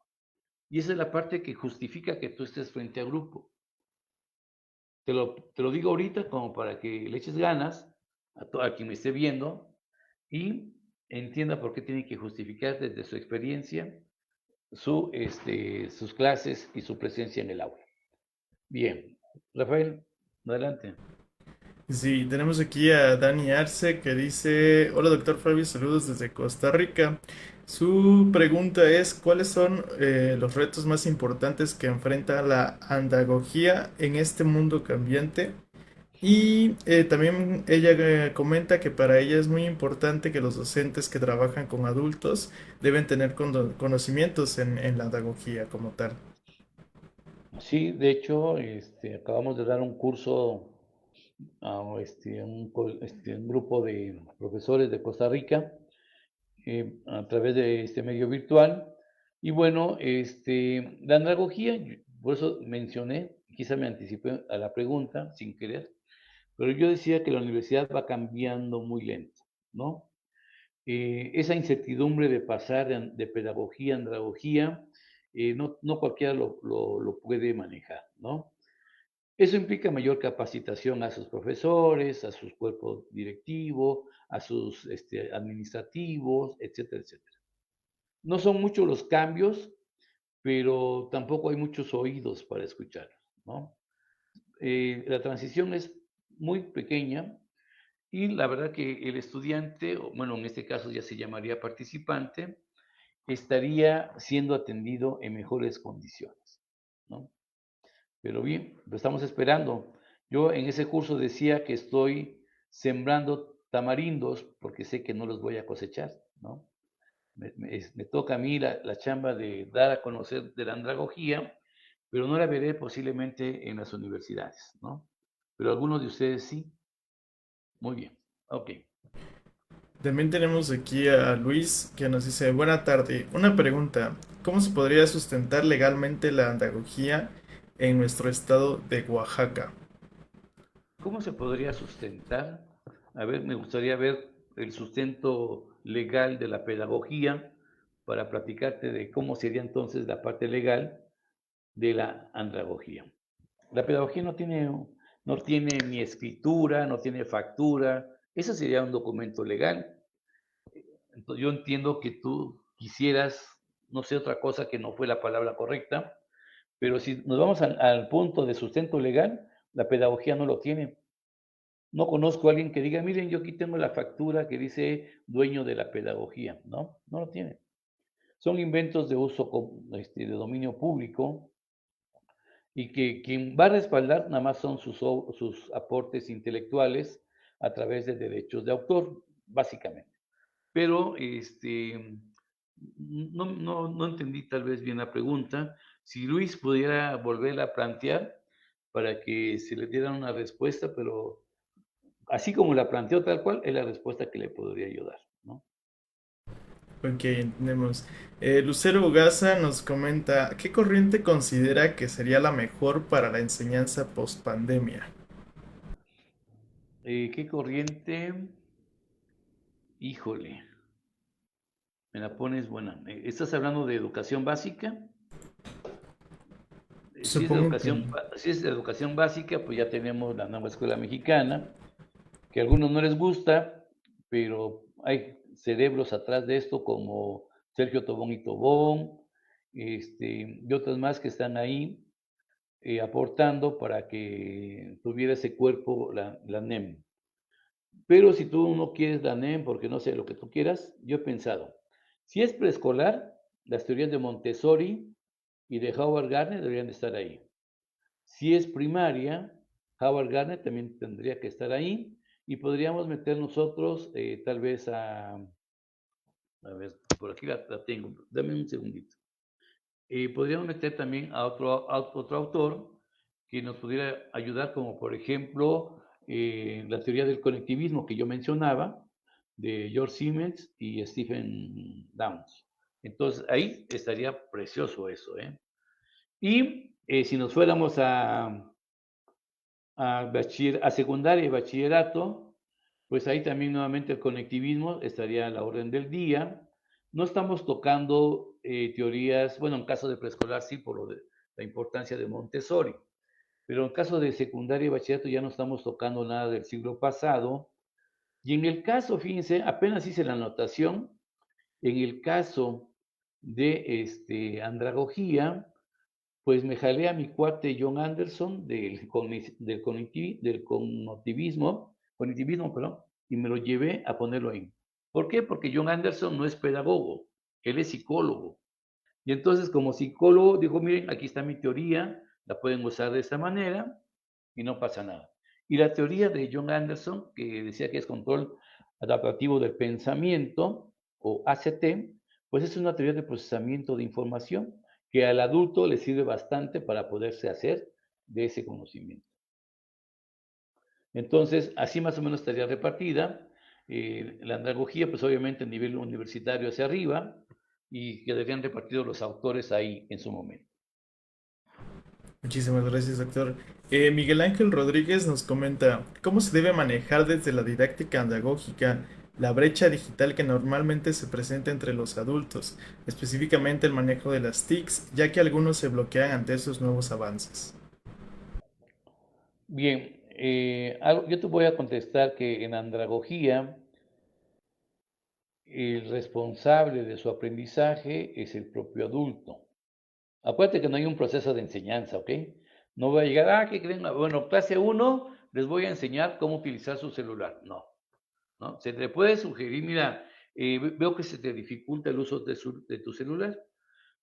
Y esa es la parte que justifica que tú estés frente a grupo. Te lo digo ahorita como para que le eches ganas a quien me esté viendo y entienda por qué tiene que justificar desde su experiencia sus clases y su presencia en el aula. Bien, Rafael, adelante. Sí, tenemos aquí a Dani Arce que dice, hola doctor Fabio, saludos desde Costa Rica. Su pregunta es, ¿cuáles son los retos más importantes que enfrenta la andagogía en este mundo cambiante? Y también ella comenta que para ella es muy importante que los docentes que trabajan con adultos deben tener conocimientos en la andagogía como tal. Sí, de hecho, acabamos de dar un curso a un grupo de profesores de Costa Rica a través de este medio virtual. Y bueno, la andragogía, por eso mencioné quizá me anticipé a la pregunta sin querer, pero yo decía que la universidad va cambiando muy lento, ¿no? Esa incertidumbre de pasar de pedagogía a andragogía, no cualquiera lo puede manejar, ¿no? Eso implica mayor capacitación a sus profesores, a sus cuerpos directivos, a sus administrativos, etcétera, etcétera. No son muchos los cambios, pero tampoco hay muchos oídos para escucharlos, ¿no? La transición es muy pequeña y la verdad que el estudiante, o bueno, en este caso ya se llamaría participante, estaría siendo atendido en mejores condiciones, ¿no? Pero bien, lo estamos esperando. Yo en ese curso decía que estoy sembrando tamarindos porque sé que no los voy a cosechar, ¿no? Me toca a mí la chamba de dar a conocer de la andragogía, pero no la veré posiblemente en las universidades, ¿no? Pero algunos de ustedes sí. Muy bien, ok. También tenemos aquí a Luis que nos dice, buena tarde, una pregunta, ¿cómo se podría sustentar legalmente la andagogía en nuestro estado de Oaxaca? ¿Cómo se podría sustentar? A ver, me gustaría ver el sustento legal de la pedagogía para platicarte de cómo sería entonces la parte legal de la andragogía. La pedagogía no tiene ni escritura, no tiene factura, eso sería un documento legal. Entonces yo entiendo que tú quisieras, no sé, otra cosa que no fue la palabra correcta, pero si nos vamos al punto de sustento legal, la pedagogía no lo tiene. No conozco a alguien que diga, miren, yo aquí tengo la factura que dice dueño de la pedagogía. No, no lo tiene. Son inventos de uso de dominio público y que quien va a respaldar nada más son sus aportes intelectuales a través de derechos de autor, básicamente. Pero no entendí tal vez bien la pregunta. Si Luis pudiera volverla a plantear para que se le diera una respuesta, pero así como la planteó tal cual, es la respuesta que le podría ayudar, ¿no? Ok, entendemos. Lucero Ugasa nos comenta, ¿qué corriente considera que sería la mejor para la enseñanza post pandemia? ¿Qué corriente? Híjole, me la pones buena. ¿Estás hablando de educación básica? Si es de Supongo que... educación básica, pues ya tenemos la nueva escuela mexicana, que a algunos no les gusta, pero hay cerebros atrás de esto como Sergio Tobón y Tobón, y otros más que están ahí aportando para que tuviera ese cuerpo la NEM. Pero si tú no quieres la NEM porque no sé lo que tú quieras, yo he pensado, si es preescolar, las teorías de Montessori y de Howard Gardner deberían de estar ahí. Si es primaria, Howard Gardner también tendría que estar ahí y podríamos meter nosotros tal vez a ver, por aquí la tengo, dame un segundito. Podríamos meter también a otro autor que nos pudiera ayudar, como por ejemplo la teoría del conectivismo que yo mencionaba, de George Siemens y Stephen Downes. Entonces ahí estaría precioso eso, ¿eh? Y si nos fuéramos a secundaria y bachillerato, pues ahí también nuevamente el conectivismo estaría a la orden del día. No estamos tocando teorías, bueno, en caso de preescolar sí, por la importancia de Montessori, pero en caso de secundaria y bachillerato ya no estamos tocando nada del siglo pasado. Y en el caso, fíjense, apenas hice la anotación, en el caso de andragogía, pues me jalé a mi cuate John Anderson cognitivismo, perdón, y me lo llevé a ponerlo ahí. ¿Por qué? Porque John Anderson no es pedagogo, él es psicólogo. Y entonces como psicólogo dijo, miren, aquí está mi teoría, la pueden usar de esta manera y no pasa nada. Y la teoría de John Anderson, que decía que es control adaptativo del pensamiento, o ACT, pues es una teoría de procesamiento de información que al adulto le sirve bastante para poderse hacer de ese conocimiento. Entonces, así más o menos estaría repartida. La andragogía, pues obviamente a nivel universitario hacia arriba, y quedarían repartidos los autores ahí en su momento. Muchísimas gracias, doctor. Miguel Ángel Rodríguez nos comenta, ¿cómo se debe manejar desde la didáctica andagógica la brecha digital que normalmente se presenta entre los adultos, específicamente el manejo de las TICs, ya que algunos se bloquean ante esos nuevos avances? Bien, yo te voy a contestar que en andragogía el responsable de su aprendizaje es el propio adulto. Acuérdate que no hay un proceso de enseñanza, ¿ok? No voy a llegar, ¿qué creen? Bueno, clase uno les voy a enseñar cómo utilizar su celular. No, ¿no? Se te puede sugerir, mira, veo que se te dificulta el uso de tu celular.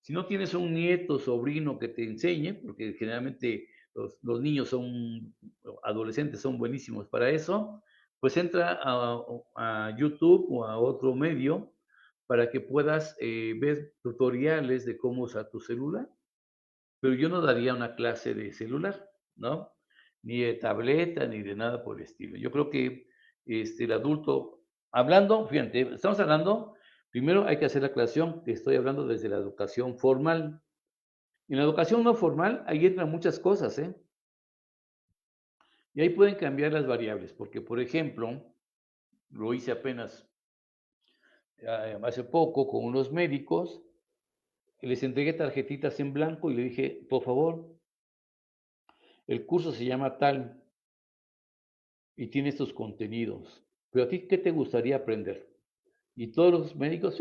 Si no tienes un nieto, sobrino que te enseñe, porque generalmente los niños son, adolescentes son buenísimos para eso, pues entra a YouTube o a otro medio para que puedas ver tutoriales de cómo usar tu celular. Pero yo no daría una clase de celular, ¿no? Ni de tableta, ni de nada por el estilo. Yo creo que el adulto, hablando, fíjate, estamos hablando, primero hay que hacer la aclaración que estoy hablando desde la educación formal. En la educación no formal, ahí entran muchas cosas, ¿eh? Y ahí pueden cambiar las variables, porque, por ejemplo, lo hice apenas hace poco con unos médicos, les entregué tarjetitas en blanco y le dije, por favor, el curso se llama tal, y tiene estos contenidos. Pero a ti, ¿qué te gustaría aprender? Y todos los médicos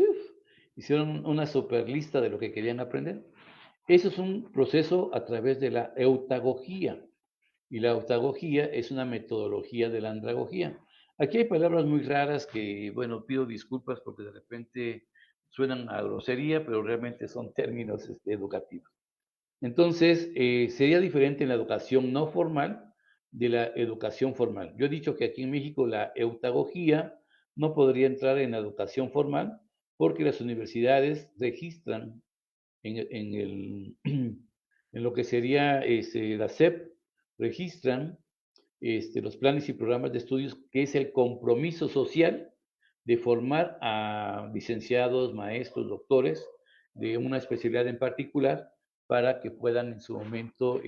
hicieron una super lista de lo que querían aprender. Eso es un proceso a través de la eutagogía. Y la eutagogía es una metodología de la andragogía. Aquí hay palabras muy raras que, bueno, pido disculpas porque de repente suenan a grosería, pero realmente son términos educativos. Entonces, sería diferente en la educación no formal de la educación formal. Yo he dicho que aquí en México la eutagogía no podría entrar en la educación formal porque las universidades registran en lo que sería la SEP, registran los planes y programas de estudios, que es el compromiso social de formar a licenciados, maestros, doctores de una especialidad en particular para que puedan en su momento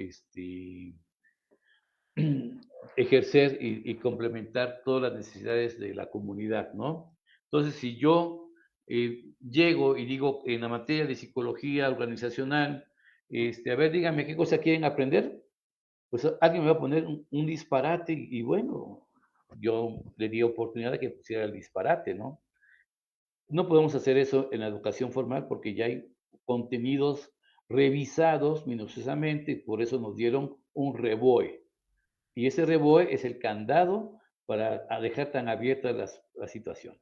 ejercer y complementar todas las necesidades de la comunidad, ¿no? Entonces, si yo llego y digo en la materia de psicología organizacional, a ver, díganme qué cosa quieren aprender, pues alguien me va a poner un disparate y bueno, yo le di oportunidad de que pusiera el disparate, ¿no? No podemos hacer eso en la educación formal porque ya hay contenidos revisados minuciosamente, por eso nos dieron un REBOE. Y ese REBOE es el candado para dejar tan abiertas las situaciones.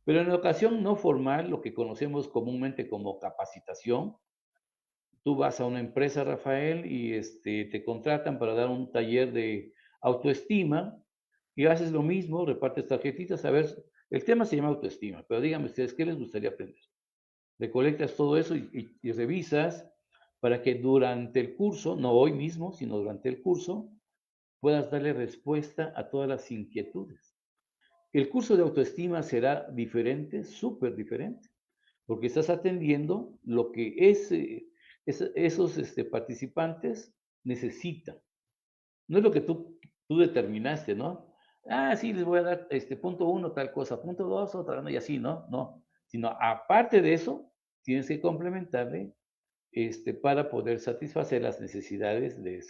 Pero en la educación no formal, lo que conocemos comúnmente como capacitación, tú vas a una empresa, Rafael, y te contratan para dar un taller de autoestima y haces lo mismo, repartes tarjetitas. A ver, el tema se llama autoestima, pero díganme ustedes, ¿qué les gustaría aprender? Recolectas todo eso y revisas para que durante el curso, no hoy mismo, sino durante el curso, puedas darle respuesta a todas las inquietudes. El curso de autoestima será diferente, súper diferente, porque estás atendiendo lo que esos participantes necesitan. No es lo que tú determinaste, ¿no? Ah, sí, les voy a dar punto uno, tal cosa, punto dos, otra, ¿no? Y así, ¿no? No, sino aparte de eso, tienes que complementarle para poder satisfacer las necesidades de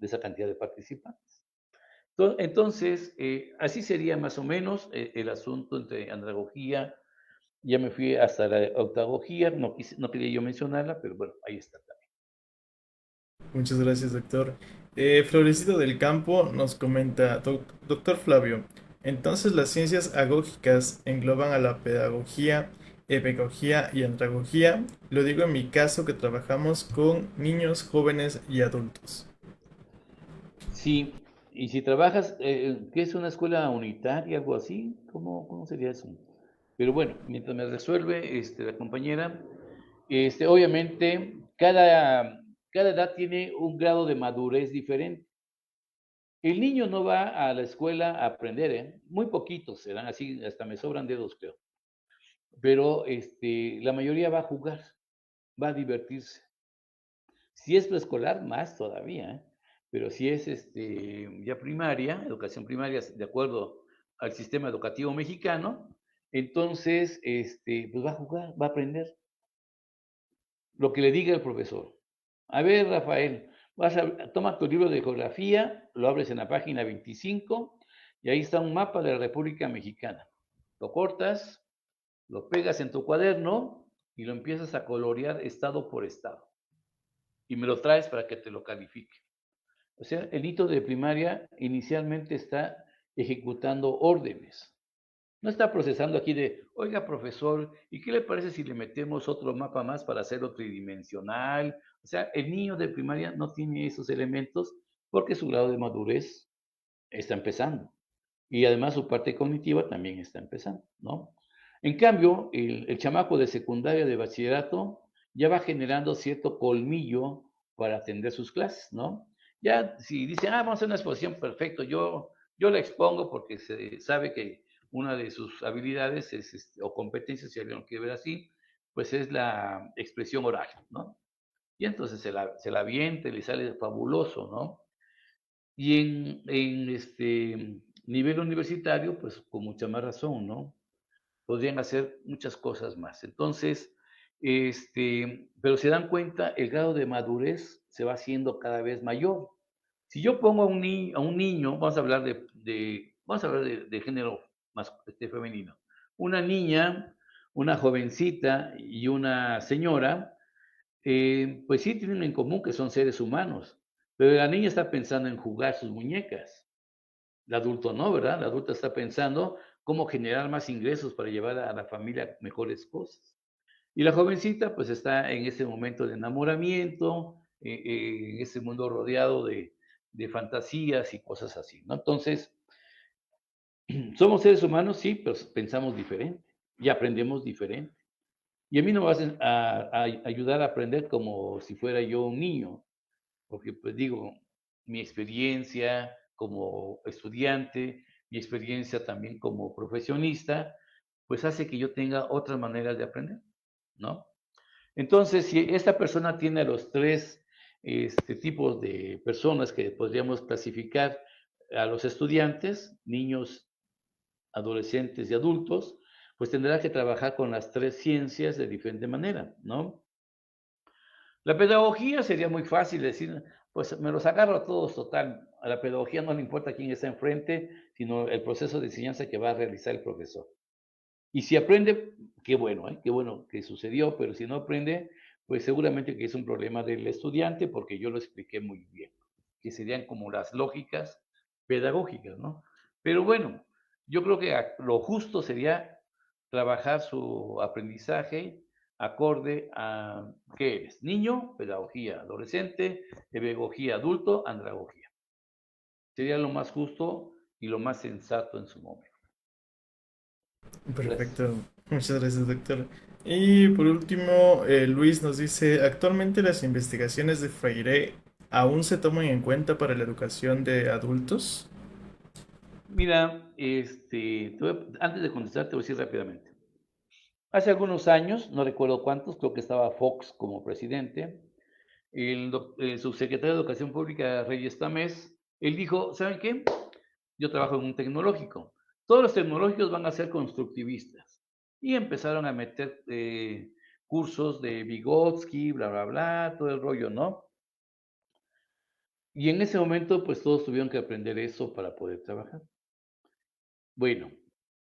esa cantidad de participantes. Entonces, así sería más o menos el asunto entre andragogía. Ya me fui hasta la octagogía, no quería yo mencionarla, pero bueno, ahí está también. Muchas gracias, doctor. Florecito del Campo nos comenta, doctor Flavio, entonces las ciencias agógicas engloban a la pedagogía, epegogía y andragogía. Lo digo en mi caso que trabajamos con niños, jóvenes y adultos. Sí, y si trabajas, ¿qué es una escuela unitaria, algo así? ¿Cómo sería eso? Pero bueno, mientras me resuelve la compañera, obviamente cada edad tiene un grado de madurez diferente. El niño no va a la escuela a aprender, ¿eh? Muy poquitos serán así, hasta me sobran dedos, creo. Pero la mayoría va a jugar, va a divertirse. Si es preescolar, más todavía, ¿eh? Pero si es ya primaria, educación primaria, de acuerdo al sistema educativo mexicano, entonces pues va a jugar, va a aprender lo que le diga el profesor. A ver, Rafael, toma tu libro de geografía, lo abres en la página 25 y ahí está un mapa de la República Mexicana. Lo cortas, lo pegas en tu cuaderno y lo empiezas a colorear estado por estado. Y me lo traes para que te lo califique. O sea, el hito de primaria inicialmente está ejecutando órdenes. No está procesando aquí de, oiga, profesor, ¿y qué le parece si le metemos otro mapa más para hacerlo tridimensional? O sea, el niño de primaria no tiene esos elementos porque su grado de madurez está empezando. Y además su parte cognitiva también está empezando, ¿no? En cambio, el chamaco de secundaria, de bachillerato, ya va generando cierto colmillo para atender sus clases, ¿no? Ya si dicen, vamos a hacer una exposición, perfecto, yo la expongo porque se sabe que una de sus habilidades es, o competencias, si alguien lo quiere ver así, pues es la expresión oral, ¿no? Y entonces se la avienta, le sale fabuloso, ¿no? Y en nivel universitario, pues con mucha más razón, ¿no? Podrían hacer muchas cosas más. Entonces, pero se dan cuenta, el grado de madurez se va haciendo cada vez mayor. Si yo pongo a un niño, vamos a hablar de género más, femenino, una niña, una jovencita y una señora, pues sí tienen en común que son seres humanos, pero la niña está pensando en jugar sus muñecas. El adulto no, ¿verdad? El adulto está pensando cómo generar más ingresos para llevar a la familia mejores cosas. Y la jovencita pues está en ese momento de enamoramiento, en ese mundo rodeado de fantasías y cosas así, ¿no? Entonces, somos seres humanos, sí, pero pensamos diferente y aprendemos diferente. Y a mí no me vas a ayudar a aprender como si fuera yo un niño, porque pues digo, mi experiencia como estudiante, mi experiencia también como profesionista, pues hace que yo tenga otras maneras de aprender, ¿no? Entonces, si esta persona tiene a los tres tipos de personas que podríamos clasificar a los estudiantes, niños, adolescentes y adultos, pues tendrá que trabajar con las tres ciencias de diferente manera, ¿no? La pedagogía sería muy fácil decir, pues me los agarro a todos total. A la pedagogía no le importa quién está enfrente, sino el proceso de enseñanza que va a realizar el profesor. Y si aprende, qué bueno, ¿eh? Qué bueno que sucedió, pero si no aprende, pues seguramente que es un problema del estudiante, porque yo lo expliqué muy bien, que serían como las lógicas pedagógicas, ¿no? Pero bueno, yo creo que lo justo sería trabajar su aprendizaje acorde a qué eres, niño, pedagogía, adolescente, pedagogía adulto, andragogía. Sería lo más justo y lo más sensato en su momento. Gracias. Perfecto, muchas gracias, doctor. Y por último, Luis nos dice, actualmente las investigaciones de Freire aún se toman en cuenta para la educación de adultos. Mira, antes de contestar, te voy a decir rápidamente. Hace algunos años, no recuerdo cuántos, creo que estaba Fox como presidente, el subsecretario de Educación Pública, Reyes Tamés, él dijo, ¿saben qué? Yo trabajo en un tecnológico. Todos los tecnológicos van a ser constructivistas. Y empezaron a meter cursos de Vygotsky, bla, bla, bla, todo el rollo, ¿no? Y en ese momento, pues todos tuvieron que aprender eso para poder trabajar. Bueno,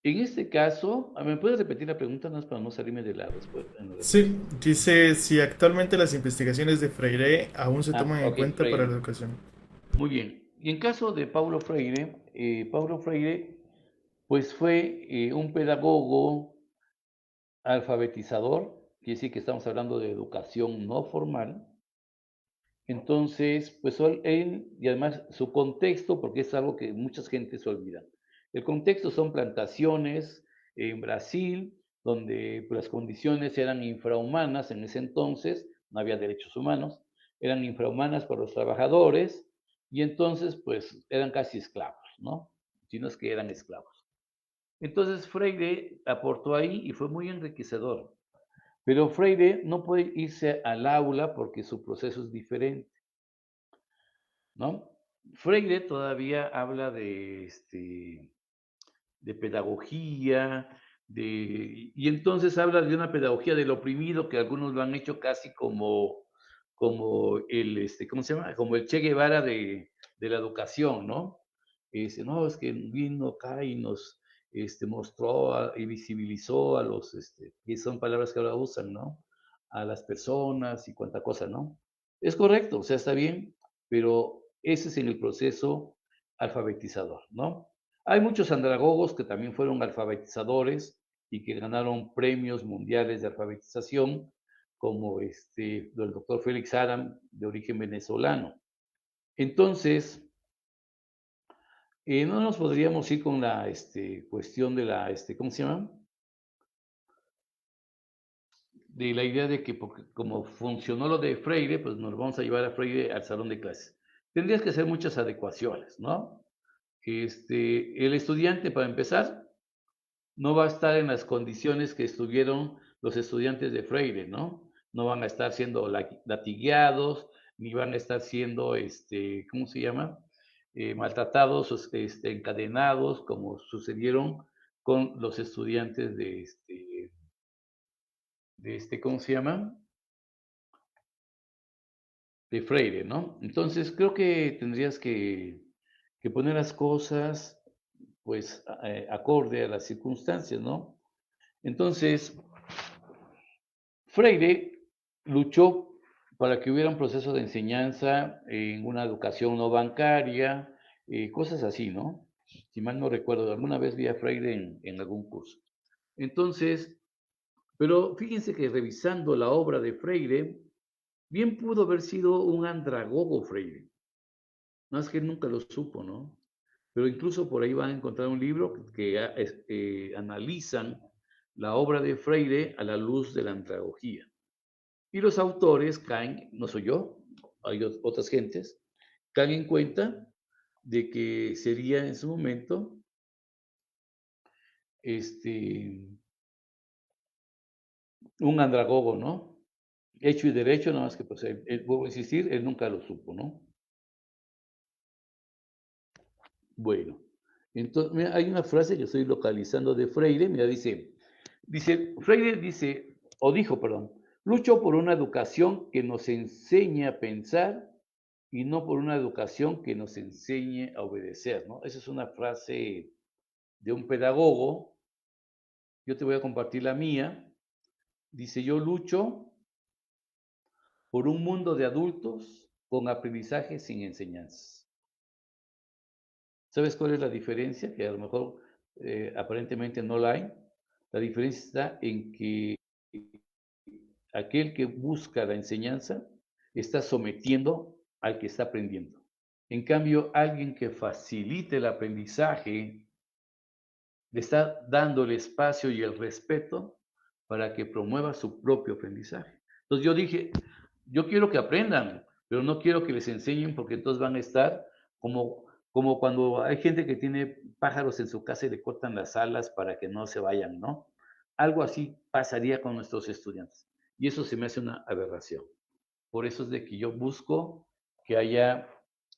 en este caso, ¿me puedes repetir la pregunta más para no salirme de la respuesta, en la Sí, respuesta? dice si actualmente las investigaciones de Freire aún se toman en Ok, cuenta para la Freire. educación. Muy bien. Y en caso de Paulo Freire, pues fue un pedagogo alfabetizador, quiere decir que estamos hablando de educación no formal. Entonces, pues él, y además su contexto, porque es algo que muchas gentes olvidan. El contexto son plantaciones en Brasil, donde pues, las condiciones eran infrahumanas en ese entonces, no había derechos humanos, eran infrahumanas para los trabajadores, y entonces pues eran casi esclavos, ¿no? Si no es que eran esclavos. Entonces Freire aportó ahí y fue muy enriquecedor. Pero Freire no puede irse al aula porque su proceso es diferente, ¿no? Freire todavía habla de pedagogía, y entonces habla de una pedagogía del oprimido que algunos lo han hecho casi como ¿cómo se llama? Como el Che Guevara de la educación, ¿no? Y dice, no, es que vino acá y nos mostró y visibilizó a los, y son palabras que ahora usan, ¿no? A las personas y cuánta cosa, ¿no? Es correcto, o sea, está bien, pero ese es en el proceso alfabetizador, ¿no? Hay muchos andragogos que también fueron alfabetizadores y que ganaron premios mundiales de alfabetización, como el doctor Félix Aram, de origen venezolano. Entonces, no nos podríamos ir con la cuestión de la, ¿cómo se llama? De la idea de que porque, como funcionó lo de Freire, pues nos vamos a llevar a Freire al salón de clases. Tendrías que hacer muchas adecuaciones, ¿no? El estudiante, para empezar, no va a estar en las condiciones que estuvieron los estudiantes de Freire, ¿no? No van a estar siendo latigueados, ni van a estar siendo, ¿cómo se llama? Maltratados, encadenados, como sucedieron con los estudiantes ¿cómo se llama? De Freire, ¿no? Entonces, creo que tendrías que poner las cosas, pues, acorde a las circunstancias, ¿no? Entonces, Freire luchó para que hubiera un proceso de enseñanza en una educación no bancaria, cosas así, ¿no? Si mal no recuerdo, alguna vez vi a Freire en algún curso. Entonces, pero fíjense que revisando la obra de Freire, bien pudo haber sido un andragogo Freire, más que él nunca lo supo, ¿no? Pero incluso por ahí van a encontrar un libro que analizan la obra de Freire a la luz de la andragogía. Y los autores caen, no soy yo, hay otras gentes, caen en cuenta de que sería en su momento este, un andragogo, ¿no? Hecho y derecho, nada más que pues vuelvo a insistir, él nunca lo supo, ¿no? Bueno, entonces mira, hay una frase que estoy localizando de Freire, mira, Freire dice, o dijo, perdón, lucho por una educación que nos enseñe a pensar y no por una educación que nos enseñe a obedecer, ¿no? Esa es una frase de un pedagogo. Yo te voy a compartir la mía. Dice, yo lucho por un mundo de adultos con aprendizaje sin enseñanzas. ¿Sabes cuál es la diferencia? Que a lo mejor aparentemente no la hay. La diferencia está en que aquel que busca la enseñanza está sometiendo al que está aprendiendo. En cambio, alguien que facilite el aprendizaje le está dando el espacio y el respeto para que promueva su propio aprendizaje. Entonces yo dije, yo quiero que aprendan, pero no quiero que les enseñen porque entonces van a estar como cuando hay gente que tiene pájaros en su casa y le cortan las alas para que no se vayan, ¿no? Algo así pasaría con nuestros estudiantes. Y eso se me hace una aberración. Por eso es de que yo busco que haya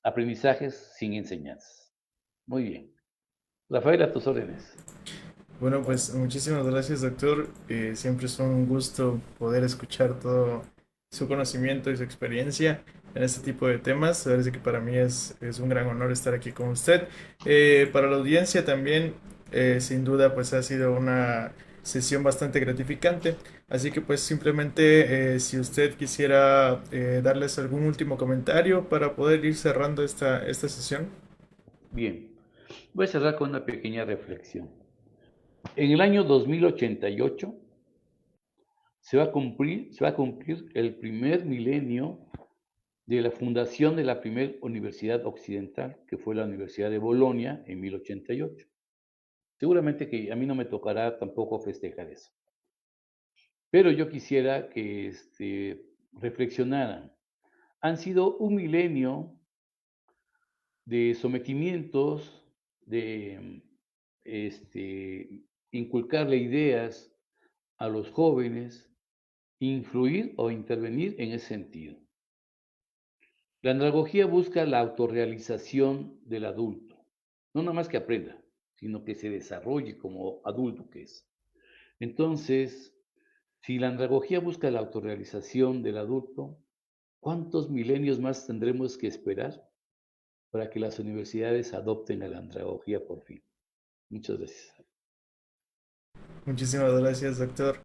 aprendizajes sin enseñanzas. Muy bien. Rafael, a tus órdenes. Bueno, pues muchísimas gracias, doctor. Siempre es un gusto poder escuchar todo su conocimiento y su experiencia en este tipo de temas. Parece que para mí es un gran honor estar aquí con usted. Para la audiencia también, sin duda, pues ha sido una sesión bastante gratificante. Así que pues simplemente si usted quisiera darles algún último comentario para poder ir cerrando esta sesión. Bien, voy a cerrar con una pequeña reflexión. En el año 2088 se va a cumplir el primer milenio de la fundación de la primera universidad occidental, que fue la Universidad de Bolonia en 1088. Seguramente que a mí no me tocará tampoco festejar eso, pero yo quisiera que reflexionaran. Han sido un milenio de sometimientos, de inculcarle ideas a los jóvenes, influir o intervenir en ese sentido. La andragogía busca la autorrealización del adulto, no nada más que aprenda, sino que se desarrolle como adulto que es. Entonces, si la andragogía busca la autorrealización del adulto, ¿cuántos milenios más tendremos que esperar para que las universidades adopten a la andragogía por fin? Muchas gracias. Muchísimas gracias, doctor.